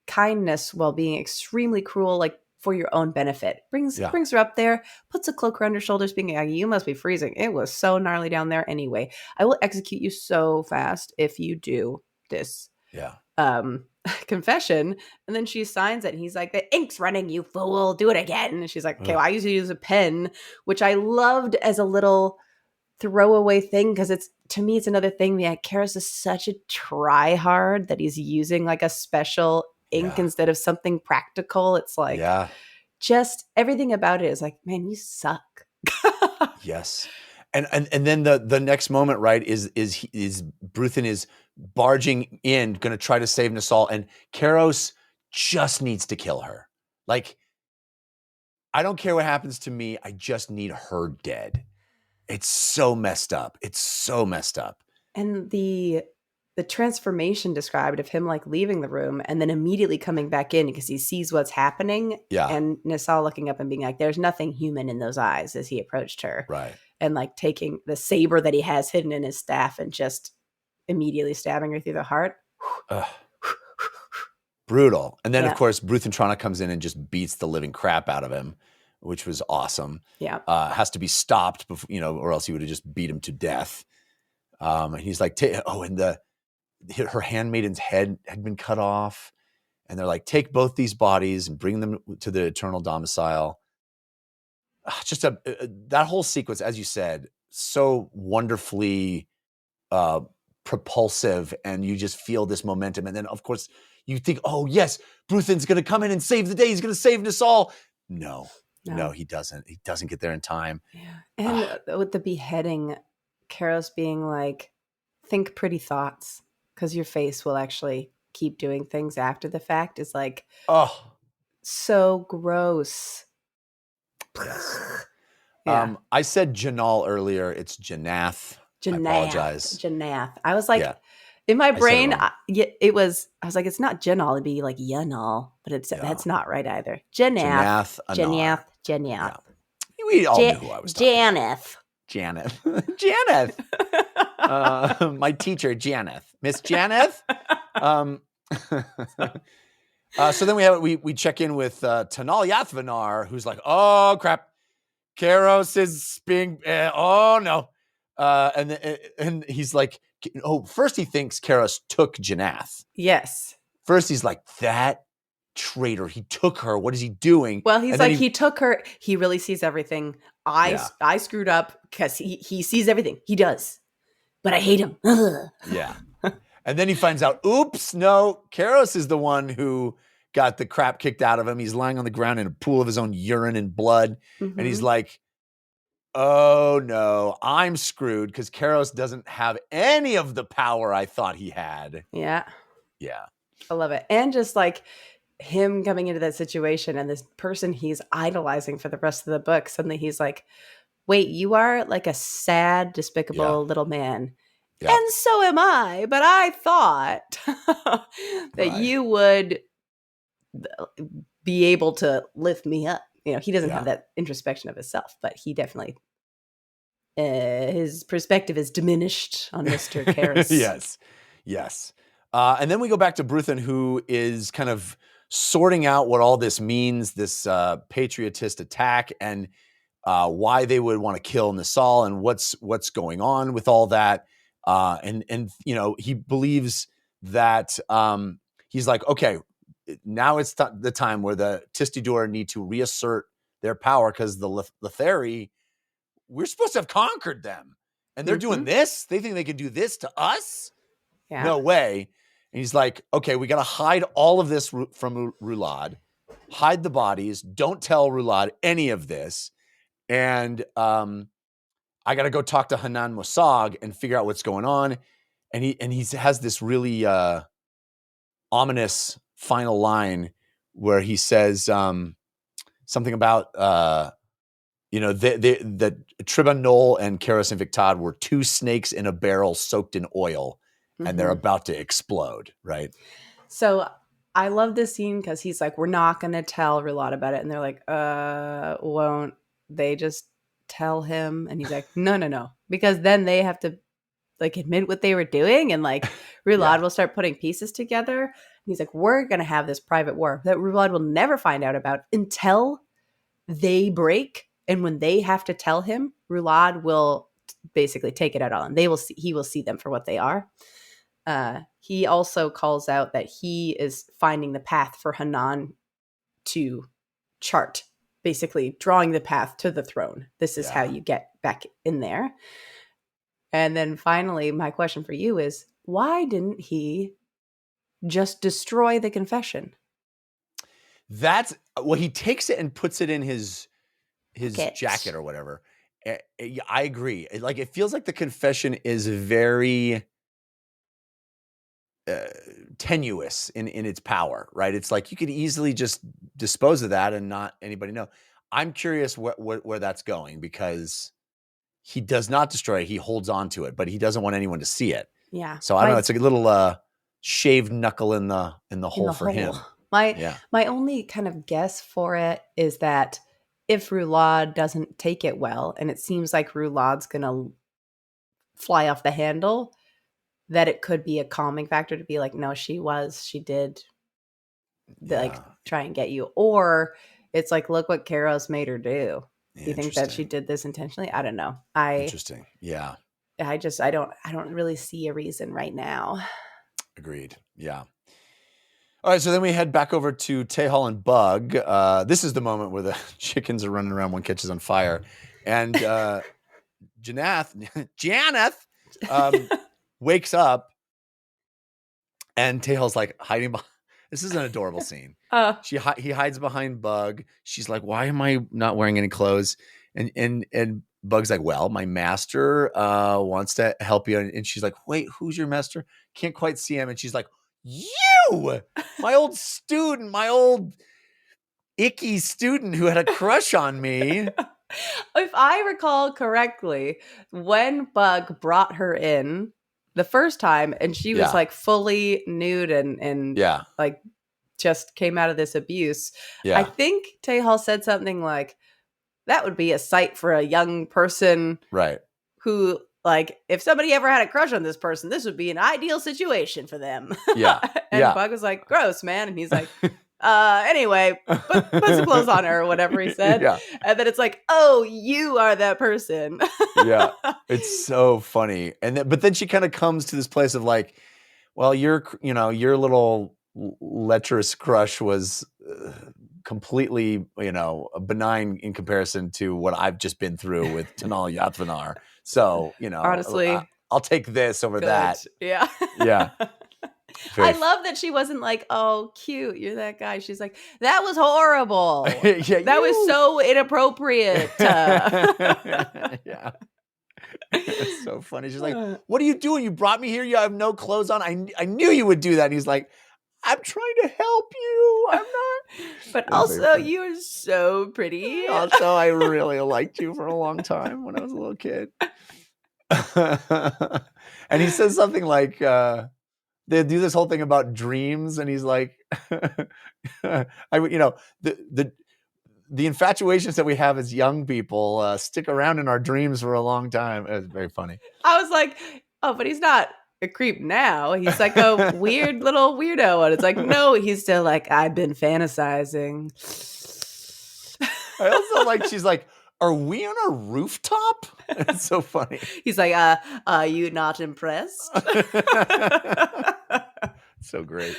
kindness while being extremely cruel, like for your own benefit. Brings her up there, puts a cloak around her shoulders, being like, you must be freezing. It was so gnarly down there anyway. I will execute you so fast if you do this confession. And then she signs it and he's like, the ink's running, you fool, do it again. And she's like, okay, well, I usually use a pen, which I loved as a little throwaway thing, because to me it's another thing. Karis is such a try hard that he's using like a special ink instead of something practical. It's like just everything about it is like, man, you suck. Yes. And then the next moment, right, is Bruthen is barging in, going to try to save Nisal, and Kairos just needs to kill her. Like, I don't care what happens to me. I just need her dead. It's so messed up. And the transformation described of him like leaving the room and then immediately coming back in because he sees what's happening. Yeah. And Nisal looking up and being like, there's nothing human in those eyes as he approached her. Right. And like taking the saber that he has hidden in his staff and just immediately stabbing her through the heart. Brutal. And then, of course, Bruthen Trana comes in and just beats the living crap out of him, which was awesome. Yeah. Has to be stopped, before, or else he would have just beat him to death. And he's like, her handmaiden's head had been cut off. And they're like, take both these bodies and bring them to the eternal domicile. Just that whole sequence, as you said, so wonderfully propulsive, and you just feel this momentum. And then, of course, you think, oh, yes, Bruthen's going to come in and save the day. He's going to save us all. No, he doesn't. He doesn't get there in time. Yeah. And with the beheading, Karos being like, think pretty thoughts because your face will actually keep doing things after the fact is like, so gross. Yes. Yeah. I said Janal earlier. It's Janath. I apologize. Janath. I was like, in my brain, I was like, it's not Janal. It'd be like Yanal, but that's not right either. Janath. Janath. Yeah. We all knew who I was talking about. Janeth. My teacher, Janeth. Miss Janeth. So then we check in with Tanal Yathvanar, who's like, oh, crap. Karos is being, oh, no. And he's like, first he thinks Karos took Janath. Yes. First he's like, that traitor, he took her. What is he doing? Well, he's like, he took her. He really sees everything. I screwed up because he sees everything. He does. But I hate him. Yeah. And then he finds out, oops, no, Karos is the one who got the crap kicked out of him. He's lying on the ground in a pool of his own urine and blood. Mm-hmm. And he's like, oh no, I'm screwed because Karos doesn't have any of the power I thought he had. Yeah. Yeah. I love it. And just like him coming into that situation and this person he's idolizing for the rest of the book, suddenly he's like, wait, you are like a sad, despicable little man. Yeah. And so am I, but I thought that you would be able to lift me up. You know, he doesn't have that introspection of himself, but he definitely, his perspective is diminished on Mr. Karos. Yes. And then we go back to Bruthen, who is kind of sorting out what all this means, this patriotist attack, and why they would want to kill Nisal and what's going on with all that. And you know, he believes that he's like, okay, now it's the time where the Tistidur need to reassert their power because the Letheri, we're supposed to have conquered them. And they're doing this? They think they can do this to us? Yeah. No way. And he's like, okay, we got to hide all of this from Rulad. Hide the bodies. Don't tell Rulad any of this. And I got to go talk to Hanan Mosag and figure out what's going on. And he has this really ominous final line where he says something about that Tribanol and Karos and Victad were two snakes in a barrel soaked in oil, and they're about to explode, right? So I love this scene because he's like, we're not going to tell Rulad about it. And they're like, won't they just tell him? And he's like, no. Because then they have to like admit what they were doing. And like Rulad will start putting pieces together. And he's like, we're going to have this private war that Rulad will never find out about until they break. And when they have to tell him, Rulad will basically take it out on them. He will see them for what they are. He also calls out that he is finding the path for Hanan to chart, basically drawing the path to the throne. This is how you get back in there. And then finally, my question for you is, why didn't he just destroy the confession? He takes it and puts it in his jacket or whatever. I agree. Like, it feels like the confession is very tenuous in its power, right? It's like you could easily just dispose of that and not anybody know. I'm curious where that's going, because he does not destroy it. He holds on to it, but he doesn't want anyone to see it. Yeah. So I don't know. It's like a little shaved knuckle in the hole for him. My only kind of guess for it is that if Rulad doesn't take it well, and it seems like Rulad's going to fly off the handle, that it could be a calming factor to be like, no, she did like try and get you. Or it's like, look what Karos made her do. Do you think that she did this intentionally? I don't know. Interesting. Yeah. I don't really see a reason right now. Agreed. Yeah. All right. So then we head back over to Tehal and Bug. This is the moment where the chickens are running around, one catches on fire. And Janeth, wakes up, and Tail's like hiding behind. This is an adorable scene. He hides behind Bug. She's like, "Why am I not wearing any clothes?" And Bug's like, "Well, my master wants to help you." And she's like, "Wait, who's your master? Can't quite see him." And she's like, "You, my old student, my old icky student who had a crush on me." If I recall correctly, when Bug brought her in the first time and she was like fully nude and like just came out of this abuse, I think Tehal said something like, that would be a sight for a young person, right? Who, like, if somebody ever had a crush on this person, this would be an ideal situation for them. Yeah. And Bug was like, gross, man. And he's like, anyway, put some clothes on her or whatever he said. Yeah. And then it's like, oh, you are that person. Yeah. It's so funny. But then she kind of comes to this place of like, well, your little lecherous crush was completely, benign in comparison to what I've just been through with Tanal Yatvanar. So, honestly, I'll take this over that. Yeah. Yeah. I love that she wasn't like, oh, cute, you're that guy. She's like, that was horrible. That was so inappropriate. Yeah. It's so funny. She's like, what are you doing? You brought me here. You have no clothes on. I knew you would do that. And he's like, I'm trying to help you. I'm not. But also, you're so pretty. Also, I really liked you for a long time when I was a little kid. And he says something like, they do this whole thing about dreams. And he's like, the infatuations that we have as young people stick around in our dreams for a long time. It was very funny. I was like, oh, but he's not a creep now. He's like a weird little weirdo. And it's like, no, he's still like, I've been fantasizing. I also like, she's like, are we on a rooftop? It's so funny. He's like, are you not impressed? So great.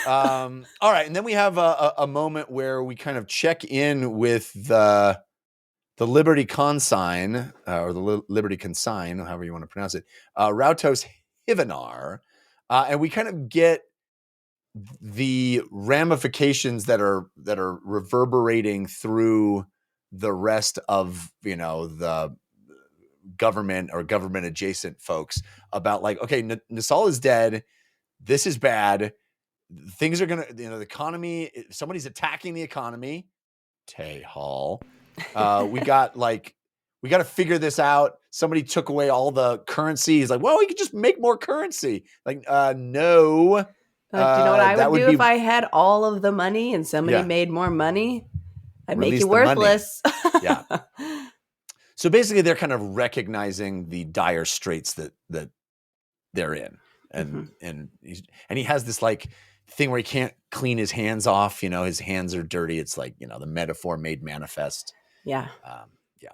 All right. And then we have a moment where we kind of check in with the Liberty Consign, or the Liberty Consign, however you want to pronounce it, Rautos Hivanar. And we kind of get the ramifications that are reverberating through the rest of, the government or government adjacent folks about like, okay, Nasal is dead. This is bad. Things are going to, the economy, somebody's attacking the economy. Tehal. We got to figure this out. Somebody took away all the currency. He's like, well, we could just make more currency. Like, no. Like, do you know what I would do if I had all of the money and somebody made more money? I'd make you worthless. Yeah. So basically they're kind of recognizing the dire straits that they're in. And, and he has this like thing where he can't clean his hands off. His hands are dirty. It's like, the metaphor made manifest. Yeah. Yeah.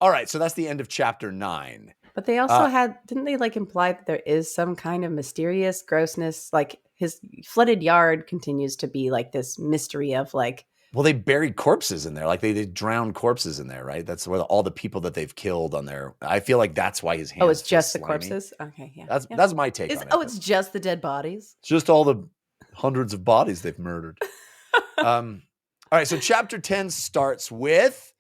All right. So that's the end of chapter 9. But they also didn't they like imply that there is some kind of mysterious grossness? Like his flooded yard continues to be like this mystery of like. Well, they buried corpses in there. Like they drowned corpses in there, right? That's where all the people that they've killed on there. I feel like that's why his hands. Oh, it's just the slimy. corpses? Okay. Yeah. That's my take on it. Oh, it's just the dead bodies? It's just all the hundreds of bodies they've murdered. All right. So chapter 10 starts with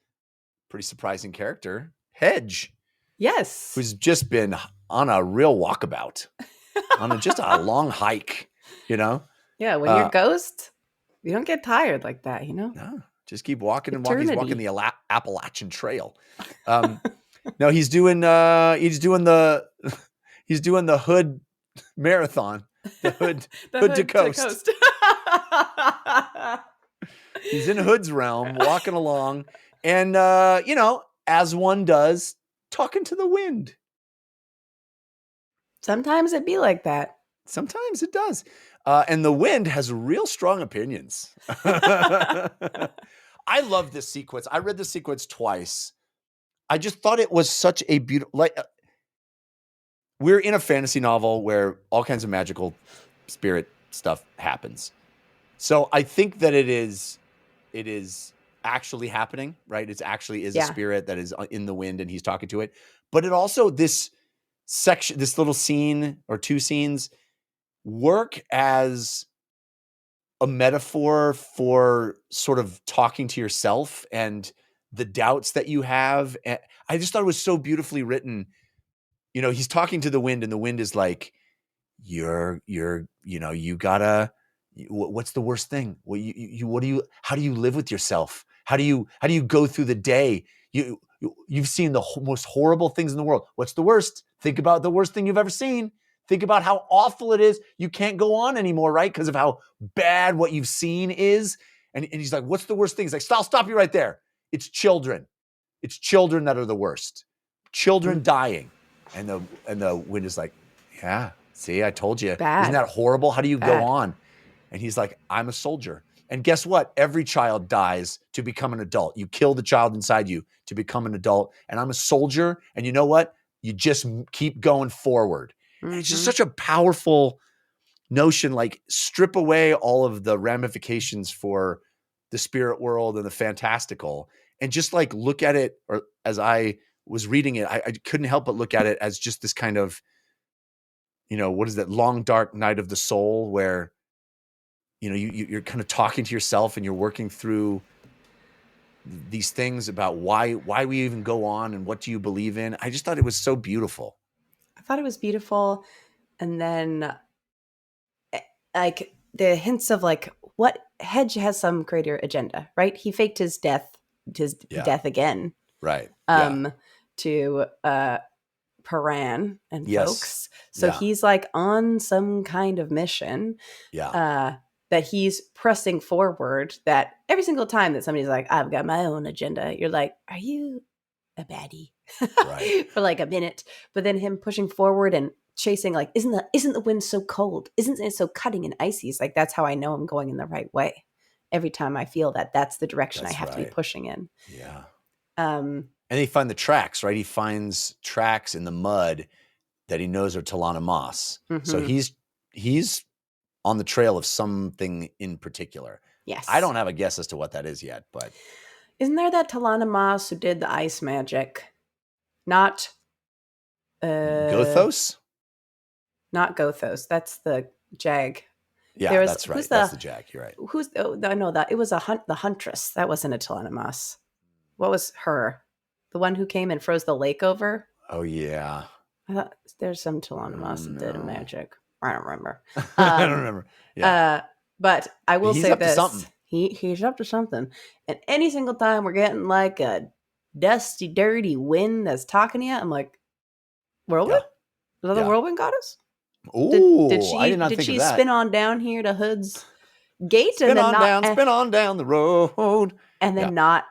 pretty surprising character, Hedge. Yes. Who's just been on a real walkabout, on just a long hike, Yeah, when you're Ghost, you don't get tired like that, No, just keep walking and walking. He's walking the Appalachian Trail. No, he's doing the Hood Marathon, the Hood to Coast. He's in Hood's realm, walking along, and as one does, talking to the wind. Sometimes it be like that. Sometimes it does. And the wind has real strong opinions. I love this sequence. I read the sequence twice. I just thought it was such a beautiful, we're in a fantasy novel where all kinds of magical spirit stuff happens. So I think that it is actually happening, right? It actually is a spirit that is in the wind and he's talking to it. But it also, this section, this little scene or two scenes work as a metaphor for sort of talking to yourself and the doubts that you have. And I just thought it was so beautifully written. He's talking to the wind, and the wind is like, you gotta, what's the worst thing? How do you live with yourself? How do you go through the day? You've seen the most horrible things in the world. What's the worst? Think about the worst thing you've ever seen. Think about how awful it is. You can't go on anymore, right? Because of how bad what you've seen is. And he's like, what's the worst thing? He's like, I'll stop you right there. It's children. It's children that are the worst. Children dying. And the wind is like, yeah, see, I told you. Bad. Isn't that horrible? How do you Bad. go on? And he's like, I'm a soldier. And guess what? Every child dies to become an adult. You kill the child inside you to become an adult. And I'm a soldier. And you know what? You just keep going forward. Mm-hmm. It's just such a powerful notion, like strip away all of the ramifications for the spirit world and the fantastical and just like look at it, or as I was reading it, I couldn't help but look at it as just this kind of, what is that long, dark night of the soul where, you're kind of talking to yourself and you're working through these things about why we even go on and what do you believe in. I just thought it was so beautiful. I thought it was beautiful. And then like the hints of like what Hedge has some greater agenda, right? He faked his death again. Right. To Paran and yes. folks. So he's like on some kind of mission. Yeah. That he's pressing forward, that every single time that somebody's like, I've got my own agenda, you're like, are you a baddie? Right. For like a minute. But then him pushing forward and chasing, like, isn't the wind so cold? Isn't it so cutting and icy? It's like, that's how I know I'm going in the right way. Every time I feel that's the direction I have to be pushing in. Yeah. And he finds the tracks, right? He finds tracks in the mud that he knows are Lana Moss. Mm-hmm. So he's on the trail of something in particular. Yes. I don't have a guess as to what that is yet, but isn't there that Lana Moss who did the ice magic? Not Gothos? Not Gothos. That's the Jag. Yeah, that's right. That's the Jag. You're right. I know that it was the Huntress. That wasn't a Lana Moss. What was her? The one who came and froze the lake over? Oh yeah. I thought there's some Lana Moss that did a magic. I don't remember. I don't remember. Yeah. But I will say this. To something. He's up to something. And any single time we're getting like a dusty, dirty wind that's talking to you, I'm like, whirlwind? Is that the whirlwind goddess? Ooh, I did not think of that. Did she spin on down here to Hood's gate? Spin on down the road. And then not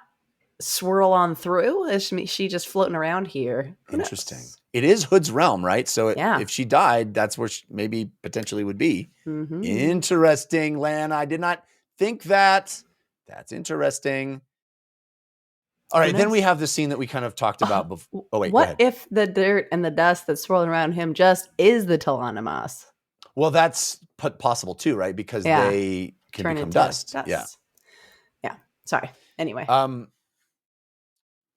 swirl on through? Is she just floating around here? Interesting. It is Hood's realm, right? So if she died, that's where she maybe potentially would be. Mm-hmm. Interesting, Lana. I did not think that. That's interesting. All right, then we have the scene that we kind of talked about before. Oh, wait, what if the dirt and the dust that's swirling around him just is the Lana Moss? Well, that's possible too, right? Because they can become dust. Yeah. Sorry. Anyway.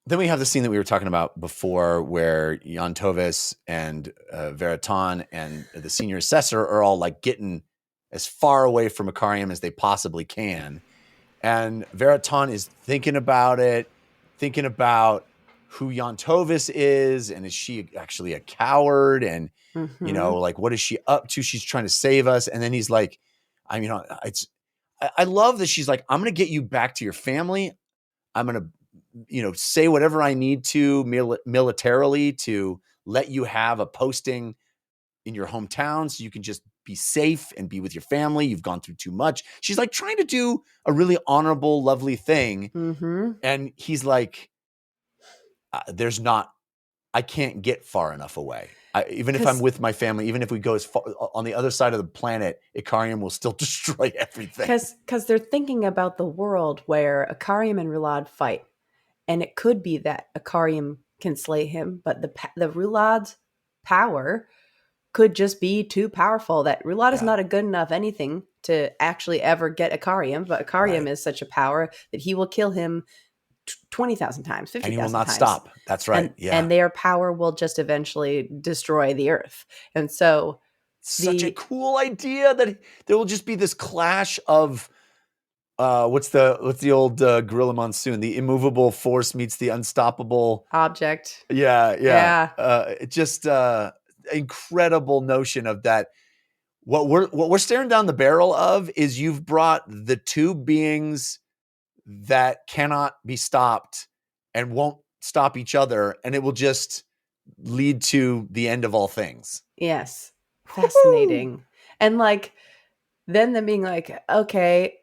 Then we have the scene that we were talking about before where Jan Tovis and Veritan and the senior assessor are all like getting as far away from Ikariam as they possibly can. And Veritan is thinking about who Jan Tovis is, and is she actually a coward? And, like, what is she up to? She's trying to save us. And then he's like, I love that she's like, I'm going to get you back to your family. I'm going to, say whatever I need to militarily to let you have a posting in your hometown so you can just be safe and be with your family. You've gone through too much. She's like trying to do a really honorable, lovely thing. Mm-hmm. And he's like, I can't get far enough away. Even if I'm with my family, even if we go as far on the other side of the planet, Ikariam will still destroy everything. Because they're thinking about the world where Ikariam and Rulad fight. And it could be that Ikariam can slay him, but the Rulad's power could just be too powerful. That Rulad is not a good enough anything to actually ever get Ikariam, but Ikariam is such a power that he will kill him 20,000 times, 50,000 And he will not times. stop. That's right. And their power will just eventually destroy the earth. And so such a cool idea that there will just be this clash of what's the old Gorilla Monsoon? The immovable force meets the unstoppable object. Yeah. Just incredible notion of that. What we're staring down the barrel of is you've brought the two beings that cannot be stopped and won't stop each other, and it will just lead to the end of all things. Yes. Fascinating. And like then them being like, okay,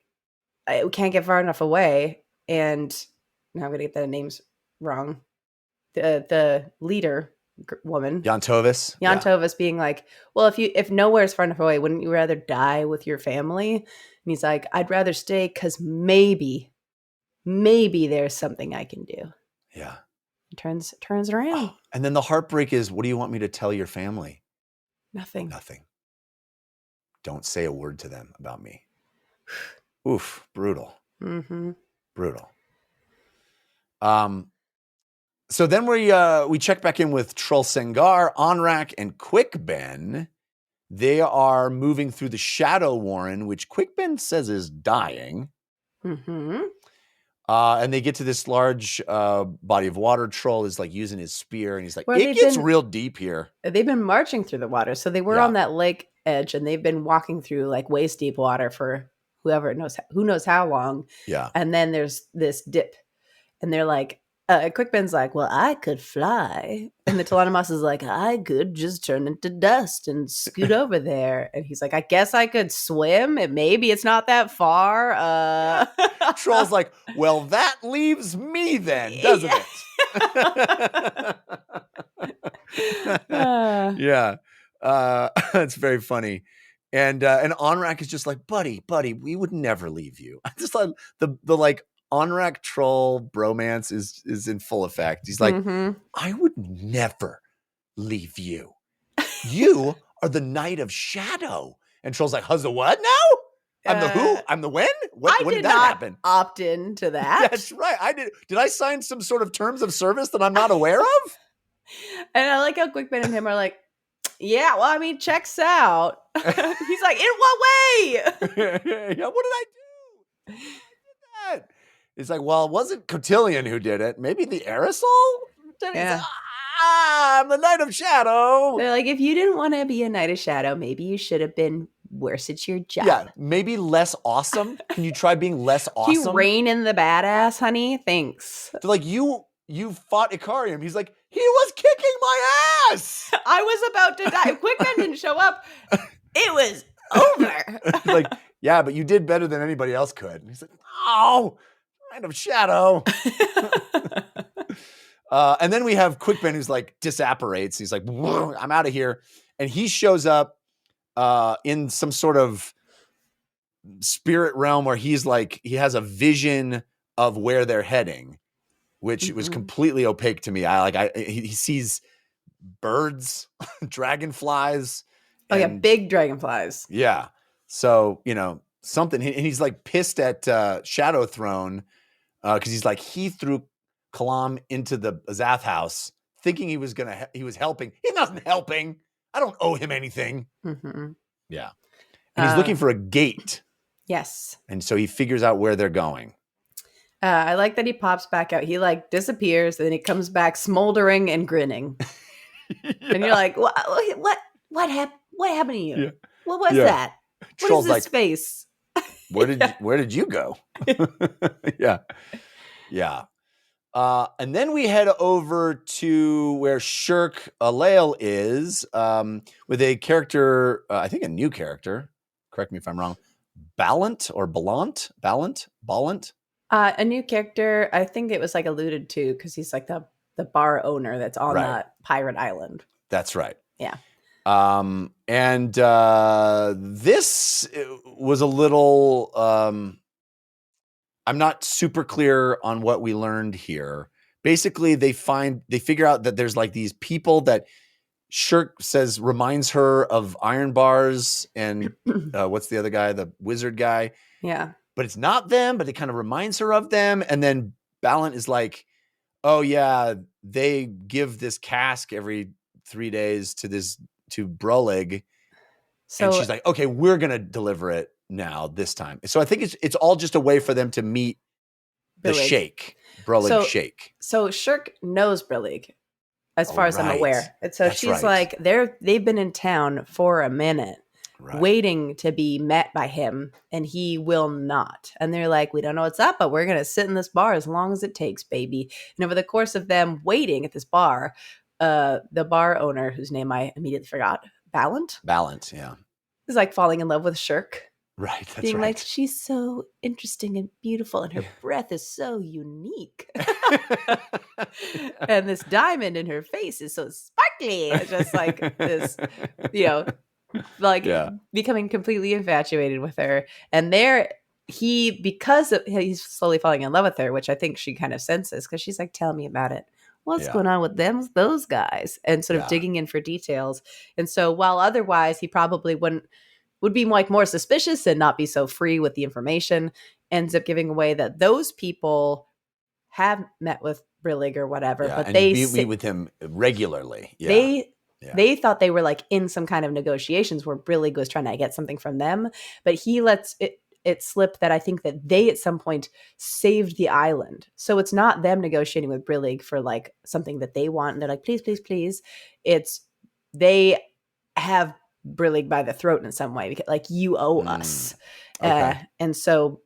we can't get far enough away. And now I'm gonna get the names wrong. The leader woman, Jan Tovis being like, well, if nowhere's far enough away, wouldn't you rather die with your family? And he's like, I'd rather stay because maybe there's something I can do. Yeah. It turns around. And then the heartbreak is, what do you want me to tell your family? Nothing. Don't say a word to them about me. Oof, brutal. Mm-hmm. Brutal. So then we check back in with Troll Sengar, Onrak, and Quickben. They are moving through the Shadow Warren, which Quickben says is dying. Mm-hmm. And they get to this large body of water. Troll is like using his spear, and he's like, it gets real deep here. They've been marching through the water. So they were on that lake edge, and they've been walking through like waist deep water for who knows how long. Yeah. And then there's this dip, and they're like, Quickben's like, well, I could fly. And the Telenomas is like, I could just turn into dust and scoot over there. And he's like, I guess I could swim. Maybe it's not that far. Troll's like, well, that leaves me then, doesn't it? Yeah. It's very funny. And Onrak is just like, buddy, we would never leave you. I just like the like Onrak Troll bromance is in full effect. He's like, I would never leave you. You are the Knight of Shadow. And Troll's like, how's the what now? I'm the who? I'm the when? When did that happen? Opt in to that. That's right. I did. Did I sign some sort of terms of service that I'm not aware of? And I like how Quickben and him are like, yeah, well, I mean, checks out. He's like, in what way? Yeah, what did I do? I did that. It's like, well, it wasn't Cotillion who did it. Maybe the aerosol did it. Yeah. Like, I'm the Knight of Shadow. They're like, if you didn't want to be a Knight of Shadow, maybe you should have been worse at your job. Yeah, maybe less awesome. Can you try being less awesome? You rein in the badass, honey. Thanks. They're like, you fought Ikarium. He's like, he was kicking my ass. I was about to die. Quickben didn't show up. It was over. Like, yeah, but you did better than anybody else could. And he's like, oh, Knight of Shadow. And then we have Quickben who's like disapparates. He's like, I'm out of here. And he shows up in some sort of spirit realm where he's like, he has a vision of where they're heading, which was completely opaque to me. He sees birds, dragonflies. Oh yeah, big dragonflies. Yeah. So, something. And he's like pissed at Shadow Throne because he's like, he threw Kalam into the Azath house thinking he was helping. He wasn't helping. I don't owe him anything. Mm-hmm. Yeah. And he's looking for a gate. Yes. And so he figures out where they're going. I like that he pops back out. He like disappears and then he comes back smoldering and grinning. Yeah. And you're like, what happened? What happened to you? Yeah. What was that? Troll's what is this face? Where did you go? Yeah. Yeah. And then we head over to where Shirk Alael is with a character, I think a new character. Correct me if I'm wrong. Ballant. A new character. I think it was like alluded to because he's like the bar owner that's on that pirate island. That's right. Yeah. And this was a little. I'm not super clear on what we learned here. Basically, they figure out that there's like these people that Shirk says reminds her of Iron Bars and what's the other guy, the wizard guy? Yeah. But it's not them, but it kind of reminds her of them. And then Ballant is like, oh yeah, they give this cask every 3 days to Brolig. So And she's like, okay, we're going to deliver it now this time. So I think it's all just a way for them to meet the Brillig. Sheikh, Brolig Sheikh. So Shirk knows Brillig, as far as I'm right. aware. And so That's she's right. like, they've been in town for a minute, Right. waiting to be met by him, and he will not. And they're like, we don't know what's up, but we're going to sit in this bar as long as it takes, baby. And over the course of them waiting at this bar, the bar owner, whose name I immediately forgot, Ballant, yeah. is like falling in love with Shirk. Right, that's being right. like, she's so interesting and beautiful, and her breath is so unique. And this diamond in her face is so sparkly. It's just like this, becoming completely infatuated with her. And because he's slowly falling in love with her, which I think she kind of senses, because she's like, tell me about it. What's going on with those guys? And sort of digging in for details. And so while otherwise he probably would be like more suspicious and not be so free with the information, ends up giving away that those people have met with Brillig or whatever, but they meet with him regularly. They thought they were like in some kind of negotiations where Brillig was trying to get something from them, but he lets it slip that I think that they at some point saved the island. So it's not them negotiating with Brillig for like something that they want. And they're like, please, please, please. It's they have Brillig by the throat in some way, because like, you owe us. Okay. And so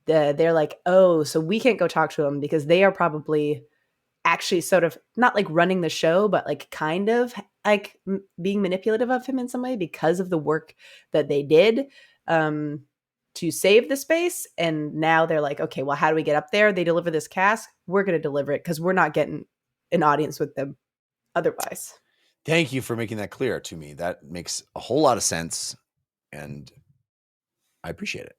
they're like, oh, so we can't go talk to him because they are probably actually sort of not like running the show, but like kind of like being manipulative of him in some way because of the work that they did to save the space. And now they're like, okay, well, how do we get up there? They deliver this cask. We're going to deliver it because we're not getting an audience with them otherwise. Thank you for making that clear to me. That makes a whole lot of sense, and I appreciate it.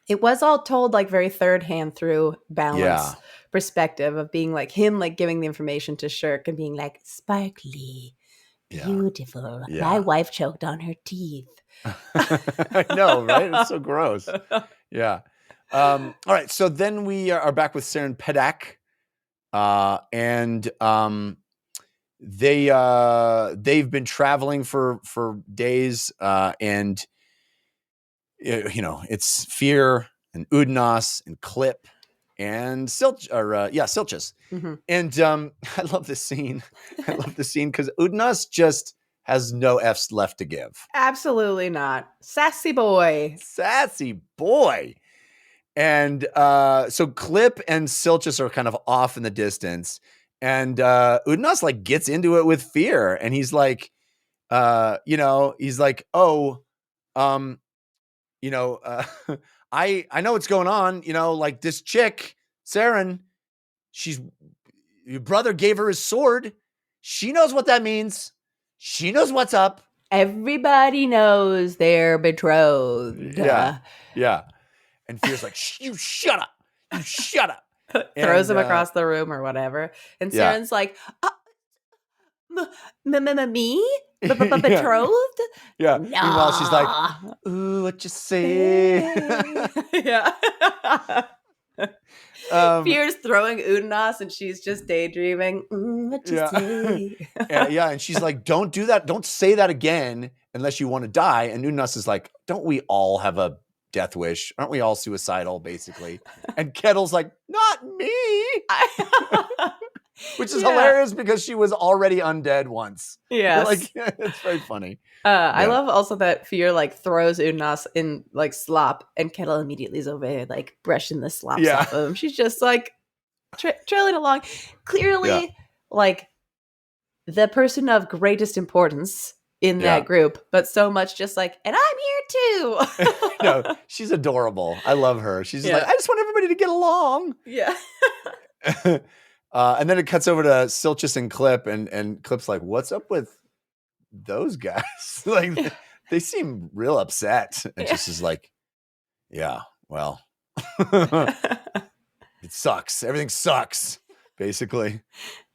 It was all told like very third hand through Ballant's perspective of being like him, like giving the information to Shirk and being like, sparkly, beautiful. Yeah. My wife choked on her teeth. I know, right? It's so gross. Yeah. All right. So then we are back with Saren Pedak, and they've been traveling for days, and it's Fear and Udnas and Clip and Silchus. Mm-hmm. And I love this scene. I love this scene because Udnas just has no F's left to give. Absolutely not. Sassy boy. And so Clip and Silchus are kind of off in the distance. And Udnas like gets into it with Fear. And he's like, he's like, oh, I know what's going on, like this chick, Saren, your brother gave her his sword. She knows what that means. She knows what's up. Everybody knows they're betrothed. Yeah. And Fear's like, you shut up. You shut up. Throws him across the room or whatever. And Saren's like, me? Betrothed? Yeah. No. Meanwhile, she's like, ooh, what you say? Yeah. Fear's throwing Udnas and she's just daydreaming. What you say? And she's like, don't do that. Don't say that again unless you want to die. And Udnas is like, don't we all have a death wish? Aren't we all suicidal, basically? And Kettle's like, not me. Which is hilarious because she was already undead once. Yes. Like, it's very funny. I love also that Fear like throws Udnas in like slop and Kettle immediately is over here like brushing the slop off of him. She's just like trailing along. Clearly like the person of greatest importance in that group, but so much just like, and I'm here too. No, she's adorable. I love her. She's just like, I just want everybody to get along. Yeah. And then it cuts over to Silchus and Clip, and Clip's like, what's up with those guys? Like, they seem real upset. And just is like, yeah, well, it sucks. Everything sucks, basically.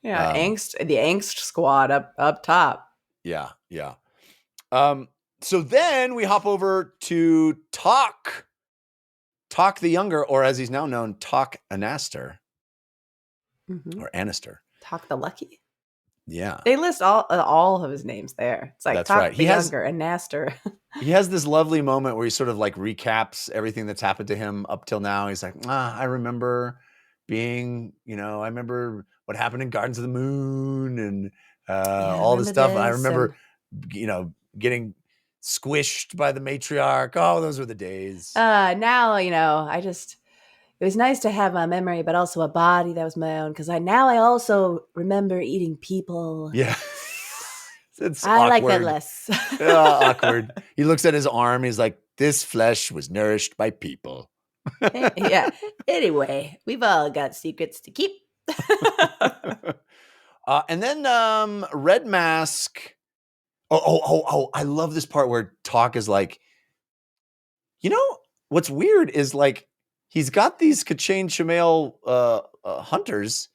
Yeah, the angst squad up top. Yeah. So then we hop over to Talk the Younger, or as he's now known, Talk Anaster. Mhm. or Anister. Talk the Lucky. Yeah, They list all of his names there. It's like that's Talk right. the Younger and Naster. He has this lovely moment where he sort of like recaps everything that's happened to him up till now. He's like, I remember being, I remember what happened in Gardens of the Moon and Yeah, I all the remember stuff. I this, remember, getting squished by the matriarch. Oh, those were the days. Now, it was nice to have a memory, but also a body that was my own. Because I also remember eating people. Yeah. It's I awkward. like that less. Awkward. He looks at his arm. He's like, this flesh was nourished by people. Yeah. Anyway, we've all got secrets to keep. And then Red Mask. Oh! I love this part where Talk is like, what's weird is like he's got these Kachane Shamail hunters,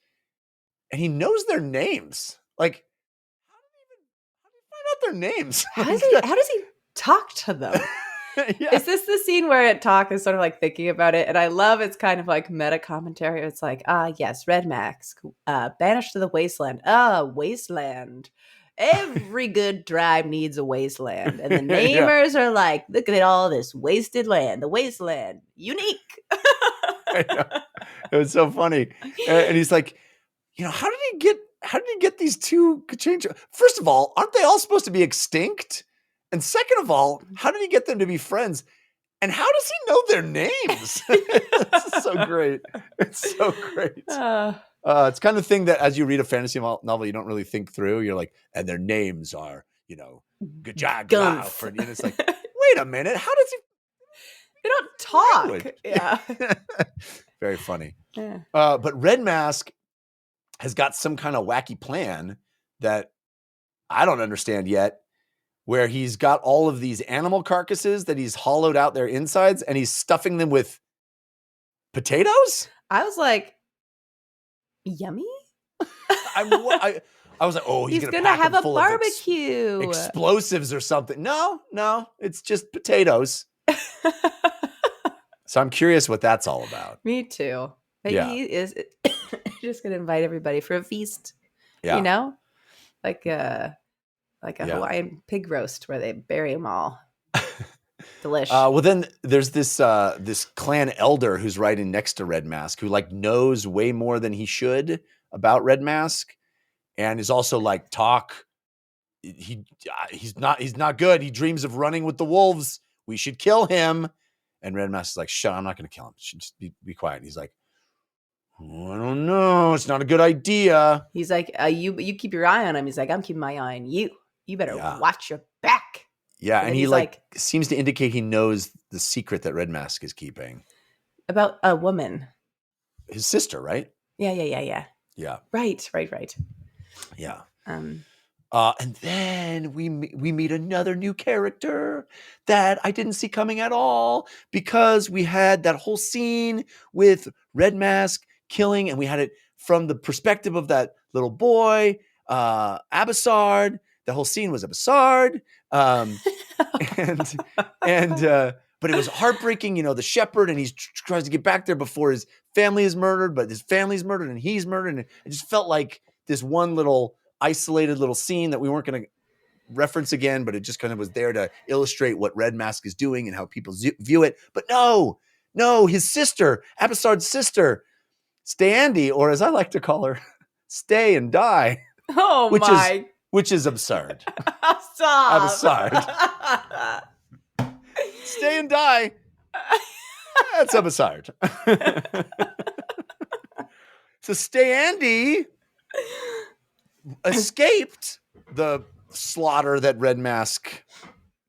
and he knows their names. Like, how do you find out their names? How does he talk to them? Yeah. Is this the scene where Talk is sort of like thinking about it? And I love it's kind of like meta commentary. It's like, yes, Red Mask, banished to the wasteland. Wasteland. Every good tribe needs a wasteland. And the namers are like, look at all this wasted land. The wasteland. Unique. I know. It was so funny. And he's like, how did he get these two Kachane? First of all, aren't they all supposed to be extinct? And second of all, how did he get them to be friends? And how does he know their names? It's so great. It's so great. It's kind of thing that as you read a fantasy novel, you don't really think through. You're like, and their names are, Gajag. And it's like, wait a minute. How does he? They don't talk. Language. Yeah. Very funny. Yeah. But Red Mask has got some kind of wacky plan that I don't understand yet, where he's got all of these animal carcasses that he's hollowed out their insides and he's stuffing them with potatoes. I was like, yummy. I was like, oh, he's gonna have a full barbecue, of explosives or something. No, it's just potatoes. So I'm curious what that's all about. Me too. Maybe he is just gonna invite everybody for a feast. Yeah. Like a Hawaiian pig roast where they bury them all. Delish. Well, then there's this clan elder who's riding next to Red Mask who like knows way more than he should about Red Mask, and is also like Talk. He's not good. He dreams of running with the wolves. We should kill him. And Red Mask is like, shut up, I'm not going to kill him. Just be quiet. And he's like, oh, I don't know. It's not a good idea. He's like, you keep your eye on him. He's like, I'm keeping my eye on you. You better watch your back. Yeah, and he like seems to indicate he knows the secret that Red Mask is keeping. About a woman. His sister, right? Yeah. Yeah. Right. Yeah. And then we meet another new character that I didn't see coming at all, because we had that whole scene with Red Mask killing, and we had it from the perspective of that little boy, Abasard. The whole scene was Abasard. But it was heartbreaking, the shepherd, and he tries to get back there before his family is murdered, but his family's murdered and he's murdered. And it just felt like this one little isolated little scene that we weren't going to reference again, but it just kind of was there to illustrate what Red Mask is doing and how people view it. But no, his sister, Abasard's sister, Stay, or as I like to call her, Stay and Die. Oh, which is absurd. Stop. Abasard. Stay and Die. That's Abasard. So Stay escaped the slaughter that Red Mask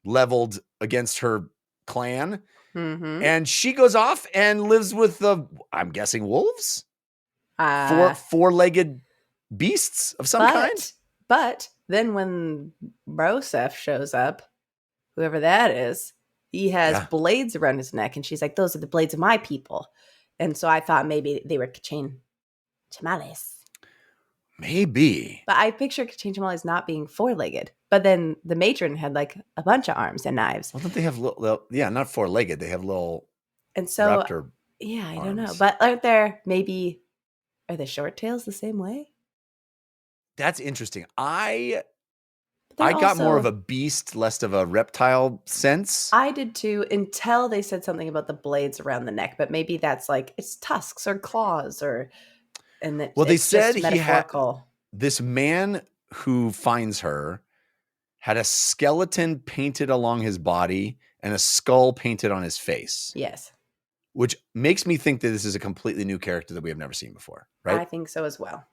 leveled against her clan. Mm-hmm. And she goes off and lives with I'm guessing wolves? Four-legged beasts of some kind? But then when Broseph shows up, whoever that is, he has blades around his neck, and she's like, those are the blades of my people. And so I thought maybe they were Kachane Tamales. Maybe. But I picture Kachane Tamales not being four-legged. But then the matron had like a bunch of arms and knives. Well, don't they have little, not four-legged. They have little and so, raptor I arms. don't know. But aren't there maybe Are the short tails the same way? That's interesting. I They're got more of also- a beast, less of a reptile sense. I did too, until they said something about the blades around the neck, but maybe that's like it's tusks or claws and that Well, they it's said just he had metaphorical. this man who finds her had a skeleton painted along his body and a skull painted on his face, Yes. which makes me think that this is a completely new character that we have never seen before, right? I think so as well.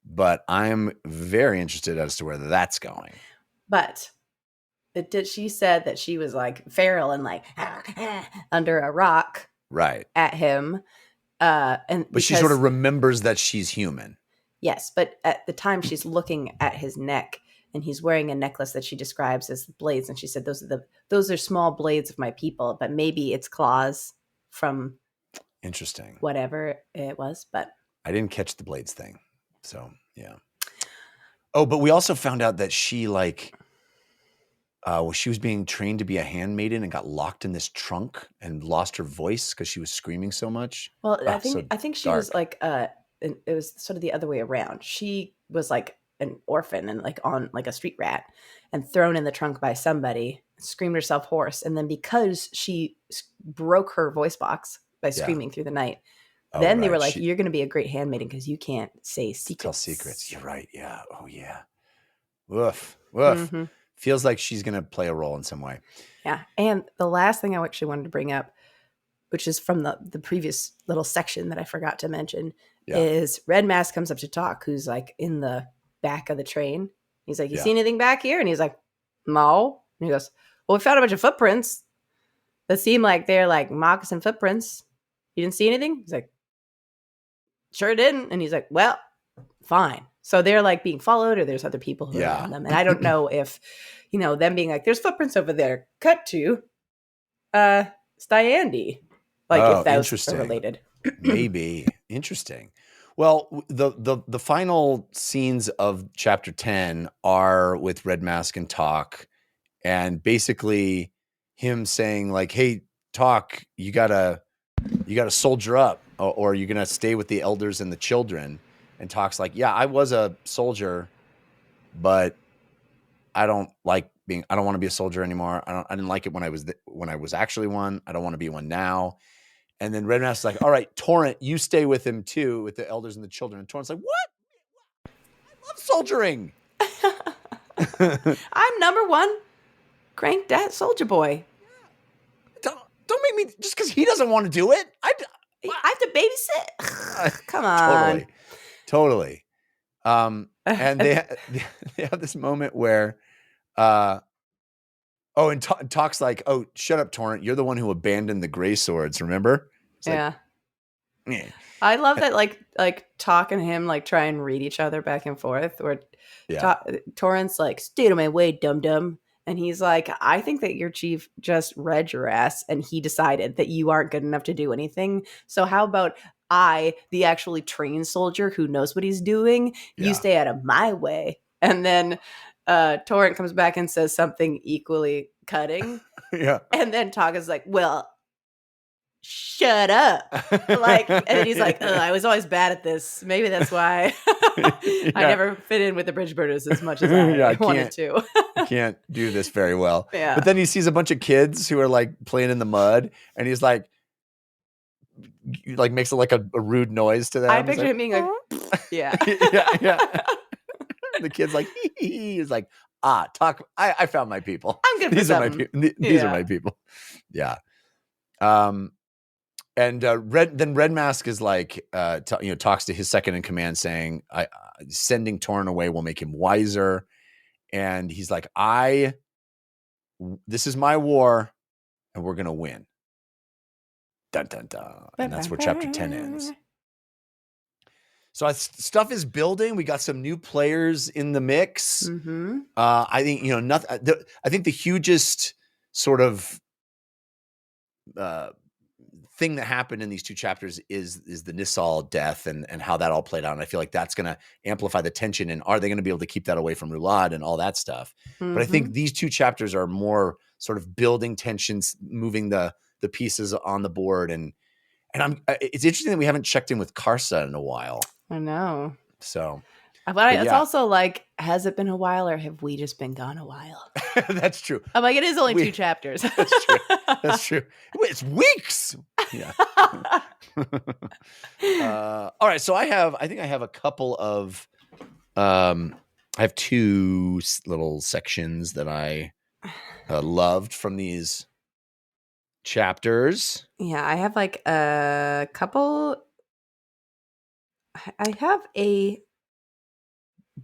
But I'm very interested as to where that's going. But she said that she was like feral and like under a rock Right. at him. But she sort of remembers that she's human. Yes, but at the time she's looking at his neck and he's wearing a necklace that she describes as blades, and she said those are small blades of my people, but maybe it's claws from Interesting. whatever it was. But I didn't catch the blades thing. So yeah. Oh, but we also found out that she she was being trained to be a handmaiden and got locked in this trunk and lost her voice because she was screaming so much. well, Ah, I think she was like it was sort of the other way around. She was like an orphan and like on like a street rat and thrown in the trunk by somebody, screamed herself hoarse, and then because she broke her voice box by screaming through the night, then they were like, "You're going to be a great handmaiden because you can't say secrets." Tell secrets. You're right. Yeah. Oh yeah. Woof. Woof. Mm-hmm. Feels like she's going to play a role in some way. Yeah. And the last thing I actually wanted to bring up, which is from the previous little section that I forgot to mention, is Red Mask comes up to Talk, who's like in the back of the train. He's like, "You see anything back here?" And he's like, "No." And he goes, "Well, we found a bunch of footprints that seem like they're like moccasin footprints. You didn't see anything?" He's like, "Sure didn't." And he's like, "Well, fine." So they're like being followed, or there's other people who are around them. And I don't know if, them being like, "There's footprints over there." Cut to Styandy. Like if those are related. Maybe. Interesting. Well, the final scenes of chapter 10 are with Red Mask and Talk, and basically him saying like, "Hey, Talk, you gotta soldier up, or you're gonna stay with the elders and the children." And Talk's like, "Yeah, I was a soldier, but I don't want to be a soldier anymore. I didn't like it when I was actually one. I don't want to be one now." And then Red Mask's like, "All right, Torrent, you stay with him too, with the elders and the children." And Torrent's like, "What? I love soldiering." I'm number one. Crank that soldier boy. Don't make me, just because he doesn't want to do it. I have to babysit. Come on. Totally. And they have this moment where, and Talk's like, "Oh, shut up, Torrent. You're the one who abandoned the gray swords, remember?" It's like, yeah. I love that like Talk and him like try and read each other back and forth. Or Torrent's like, "Stay out of my way, dum-dum." And he's like, "I think that your chief just read your ass and he decided that you aren't good enough to do anything. So how about I, the actually trained soldier who knows what he's doing, you stay out of my way." And then Torrent comes back and says something equally cutting. Yeah. And then Talk is like, "Well, shut up." And he's like, "I was always bad at this. Maybe that's why I never fit in with the bridge burners as much as I wanted to." Can't do this very well. Yeah. But then he sees a bunch of kids who are like playing in the mud, and he's like makes it like a rude noise to them. I picture him being like, yeah. Yeah. The kid's like, he's like, Talk. I found my people. I'm good for These are my something. people. These are my people. Yeah. And Red Mask is like, talks to his second in command, saying, sending Torrent away will make him wiser. And he's like, this is my war, and we're gonna win. Dun dun dun. And that's where chapter 10 ends. So stuff is building. We got some new players in the mix. Mm-hmm. I think I think the hugest sort of thing that happened in these two chapters is the Nissal death and how that all played out. And I feel like that's going to amplify the tension. And are they going to be able to keep that away from Rulad and all that stuff? Mm-hmm. But I think these two chapters are more sort of building tensions, moving the pieces on the board. And And it's interesting that we haven't checked in with Karsa in a while. I know. So, But it's yeah. also like, has it been a while or have we just been gone a while? That's true. I'm like, it is only 2 chapters. That's true. That's true. It's weeks. Yeah. All right. So I think I have a couple of, I have 2 little sections that I loved from these chapters. Yeah, I have like a couple. I have a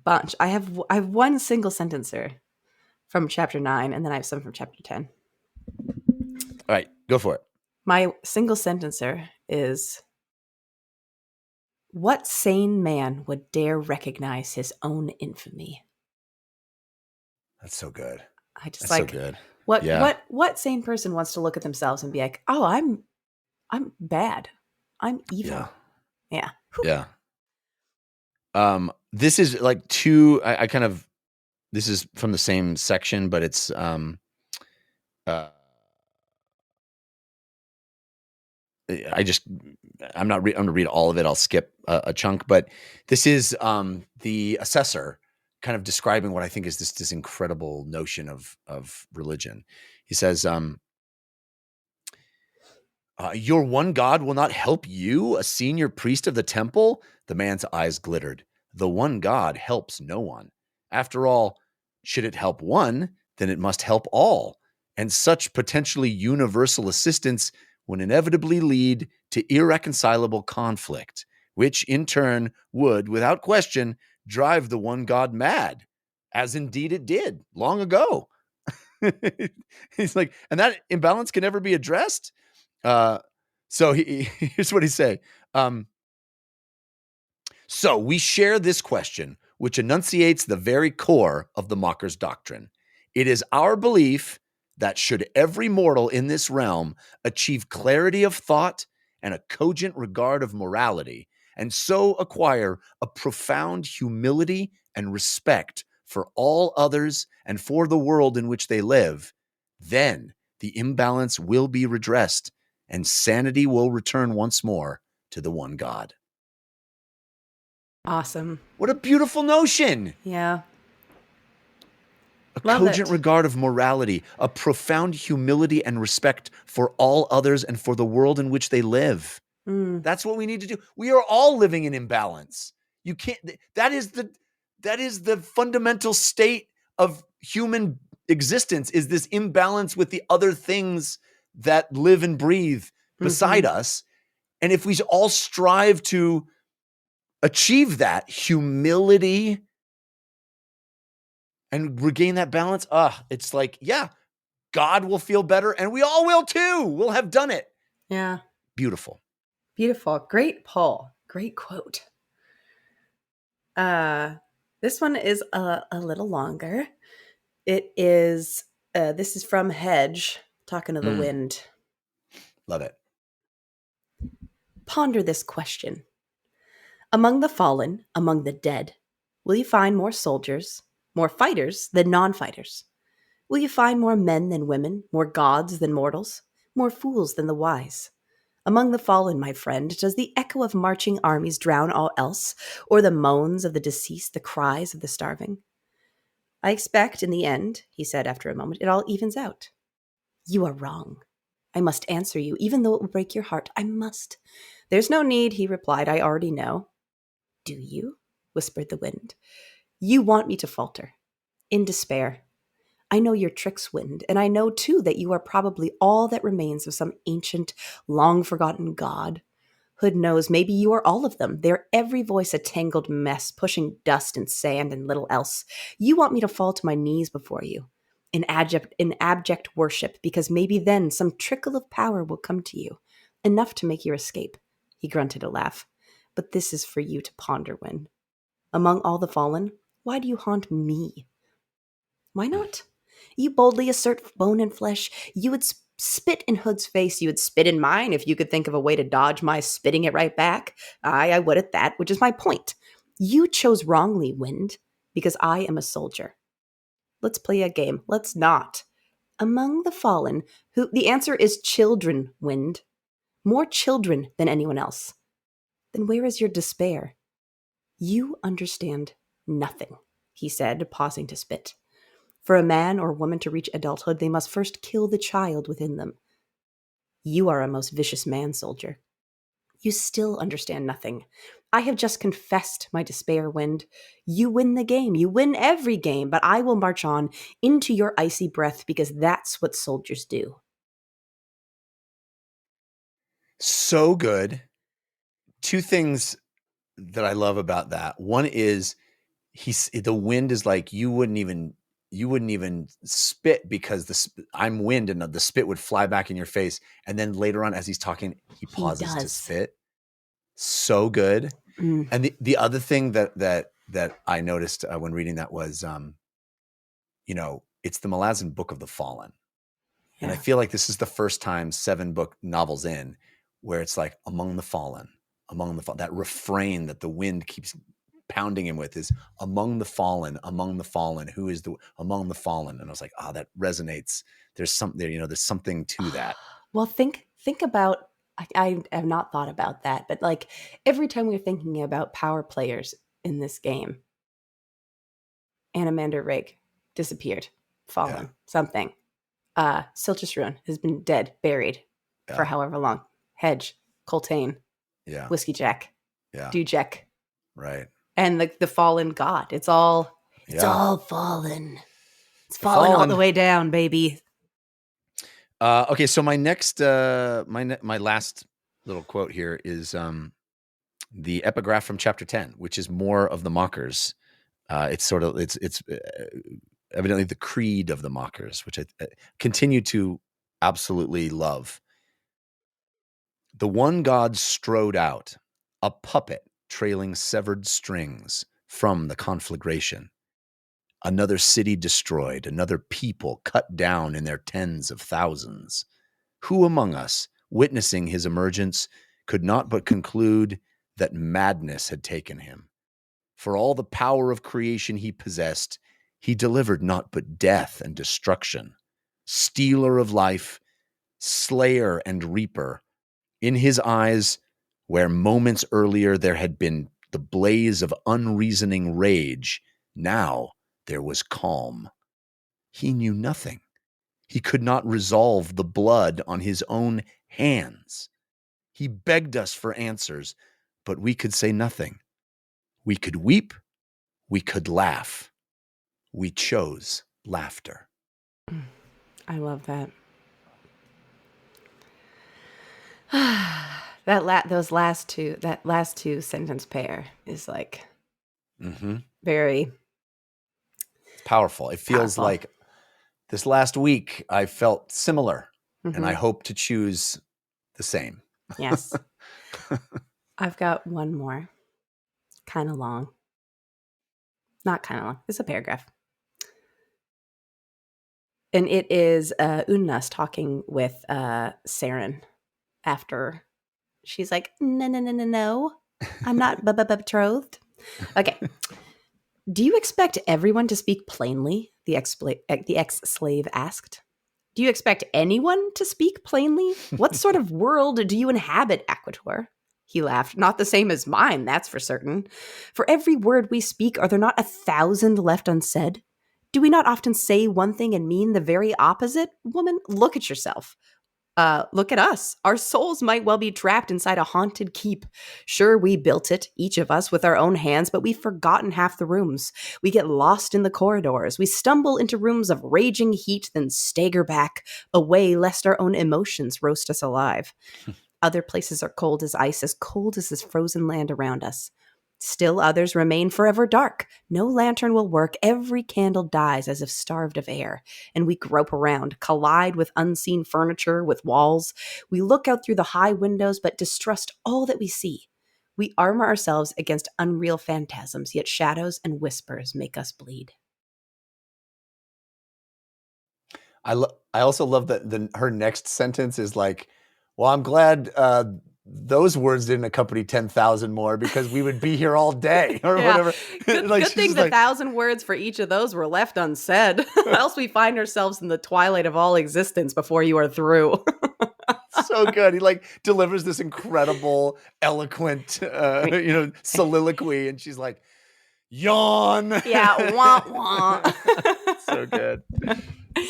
bunch. I have one single sentencer from chapter 9, and then I have some from chapter 10. All right, go for it. My single sentencer is, what sane man would dare recognize his own infamy? That's so good. I just That's like so good. what sane person wants to look at themselves and be like, oh, I'm bad. I'm evil. Yeah. Yeah. This is like 2. I kind of, this is from the same section, but it's I'm gonna read all of it. I'll skip a chunk, but this is the assessor kind of describing what I think is this incredible notion of religion. He says, your one God will not help you, a senior priest of the temple? The man's eyes glittered. The one God helps no one. After all, should it help one, then it must help all. And such potentially universal assistance would inevitably lead to irreconcilable conflict, which in turn would, without question, drive the one God mad, as indeed it did long ago. He's like, and that imbalance can never be addressed. So here's what he say. So we share this question, which enunciates the very core of the Mocker's doctrine. It is our belief that should every mortal in this realm achieve clarity of thought and a cogent regard of morality, and so acquire a profound humility and respect for all others and for the world in which they live, then the imbalance will be redressed and sanity will return once more to the one God. Awesome. What a beautiful notion. Yeah. A Love cogent it. regard of morality, a profound humility and respect for all others and for the world in which they live. That's what we need to do. We are all living in imbalance. You can't, that is the fundamental state of human existence, is this imbalance with the other things that live and breathe beside us. And if we all strive to achieve that humility and regain that balance, it's like, yeah, God will feel better and we all will too. We'll have done it. Yeah. Beautiful. Beautiful. Great pull. Great quote. This one is a little longer. It is, this is from Hedge, talking to the wind. Love it. Ponder this question. Among the fallen, among the dead, will you find more soldiers, more fighters than non-fighters? Will you find more men than women, more gods than mortals, more fools than the wise? Among the fallen, my friend, does the echo of marching armies drown all else, or the moans of the deceased, the cries of the starving? I expect in the end, he said after a moment, it all evens out. You are wrong. I must answer you, even though it will break your heart. I must. There's no need, he replied. I already know. Do you? Whispered the wind. You want me to falter. In despair. I know your tricks, wind, and I know too that you are probably all that remains of some ancient, long-forgotten god. Hood knows maybe you are all of them, their every voice a tangled mess, pushing dust and sand and little else. You want me to fall to my knees before you, in abject worship, because maybe then some trickle of power will come to you, enough to make your escape. He grunted a laugh. But this is for you to ponder, Win. Among all the fallen, why do you haunt me? Why not? You boldly assert bone and flesh. You would spit in Hood's face. You would spit in mine if you could think of a way to dodge my spitting it right back. I would at that, which is my point. You chose wrongly, Wind, because I am a soldier. Let's play a game. Let's not. Among the fallen, who the answer is children, Wind. more children than anyone else. Then where is your despair? You understand nothing, he said, pausing to spit. For a man or woman to reach adulthood, they must first kill the child within them. You are a most vicious man, soldier. You still understand nothing. I have just confessed my despair, Wind. You win the game. You win every game, but I will march on into your icy breath because that's what soldiers do. So good. Two things that I love about that. One is the Wind is like, you wouldn't even spit because I'm Wind and the spit would fly back in your face. And then later on, as he's talking, he pauses to spit. So good. Mm. And the other thing that I noticed when reading that was, it's the Malazan Book of the Fallen. Yeah. And I feel like this is the first time 7-book novels in where it's like among the fallen, that refrain that the Wind keeps pounding him with is among the fallen, who is among the fallen? And I was like, that resonates. There's something there, there's something to that. Well, think about, I have not thought about that, but like every time we're thinking about power players in this game, Anamander Rig disappeared, fallen, something. Silchesruan has been dead, buried for however long. Hedge, Coltane, Whiskey Jack, Dujek. Right. And the fallen god. It's all fallen. It's fallen all the way down, baby. Okay, so my next my last little quote here is the epigraph from chapter 10, which is more of the mockers. It's evidently the creed of the mockers, which I continue to absolutely love. The one god strode out, a puppet trailing severed strings from the conflagration. Another city destroyed, another people cut down in their tens of thousands. Who among us, witnessing his emergence, could not but conclude that madness had taken him? For all the power of creation he possessed, he delivered naught but death and destruction. Stealer of life, slayer and reaper, in his eyes, where moments earlier there had been the blaze of unreasoning rage, now there was calm. He knew nothing. He could not resolve the blood on his own hands. He begged us for answers, but we could say nothing. We could weep, we could laugh. We chose laughter. I love that. That last two sentence pair is like very powerful. It feels like this last week I felt similar, and I hope to choose the same. Yes. I've got one more. Kind of long. Not kind of long. It's a paragraph. And it is Unnas talking with Saren after she's like, no, I'm not betrothed. Okay. Do you expect everyone to speak plainly? The ex-slave asked. Do you expect anyone to speak plainly? What sort of world do you inhabit, Aquator? He laughed. Not the same as mine, that's for certain. For every word we speak, are there not 1,000 left unsaid? Do we not often say one thing and mean the very opposite? Woman, look at yourself. Look at us. Our souls might well be trapped inside a haunted keep. Sure, we built it, each of us, with our own hands, but we've forgotten half the rooms. We get lost in the corridors. We stumble into rooms of raging heat, then stagger back, away lest our own emotions roast us alive. Other places are cold as ice, as cold as this frozen land around us. Still others remain forever dark. No lantern will work. Every candle dies as if starved of air. And we grope around, collide with unseen furniture, with walls. We look out through the high windows, but distrust all that we see. We armor ourselves against unreal phantasms, yet shadows and whispers make us bleed. I also love that her next sentence is like, well, I'm glad those words didn't accompany 10,000 more because we would be here all day or whatever. Good thing the 1,000 words for each of those were left unsaid. Else we find ourselves in the twilight of all existence before you are through. so good. He like delivers this incredible, eloquent, soliloquy, and she's like, yawn. Yeah, wah wah. So good.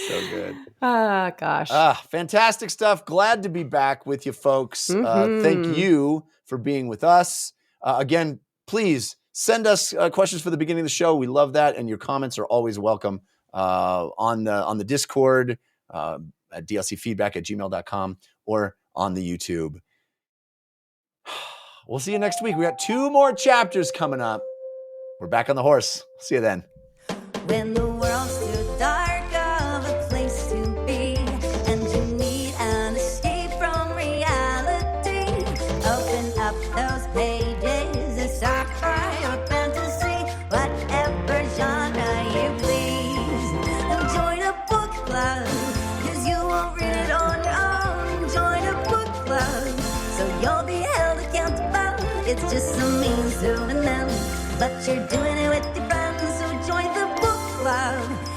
So good. Ah, gosh. Fantastic stuff. Glad to be back with you folks. Thank you for being with us. Again, please send us questions for the beginning of the show. We love that. And your comments are always welcome on the Discord at dlcfeedback@gmail.com or on the YouTube. We'll see you next week. We got 2 more chapters coming up. We're back on the horse. See you then. When the world's too dark of a place to be, and you need an escape from reality, open up those pages and sci-fi or fantasy, whatever genre you please. And join a book club, 'cause you won't read it on your own. Join a book club, so you'll be held accountable. It's just a means to an end, but you're doing it with your friends, so join the book club.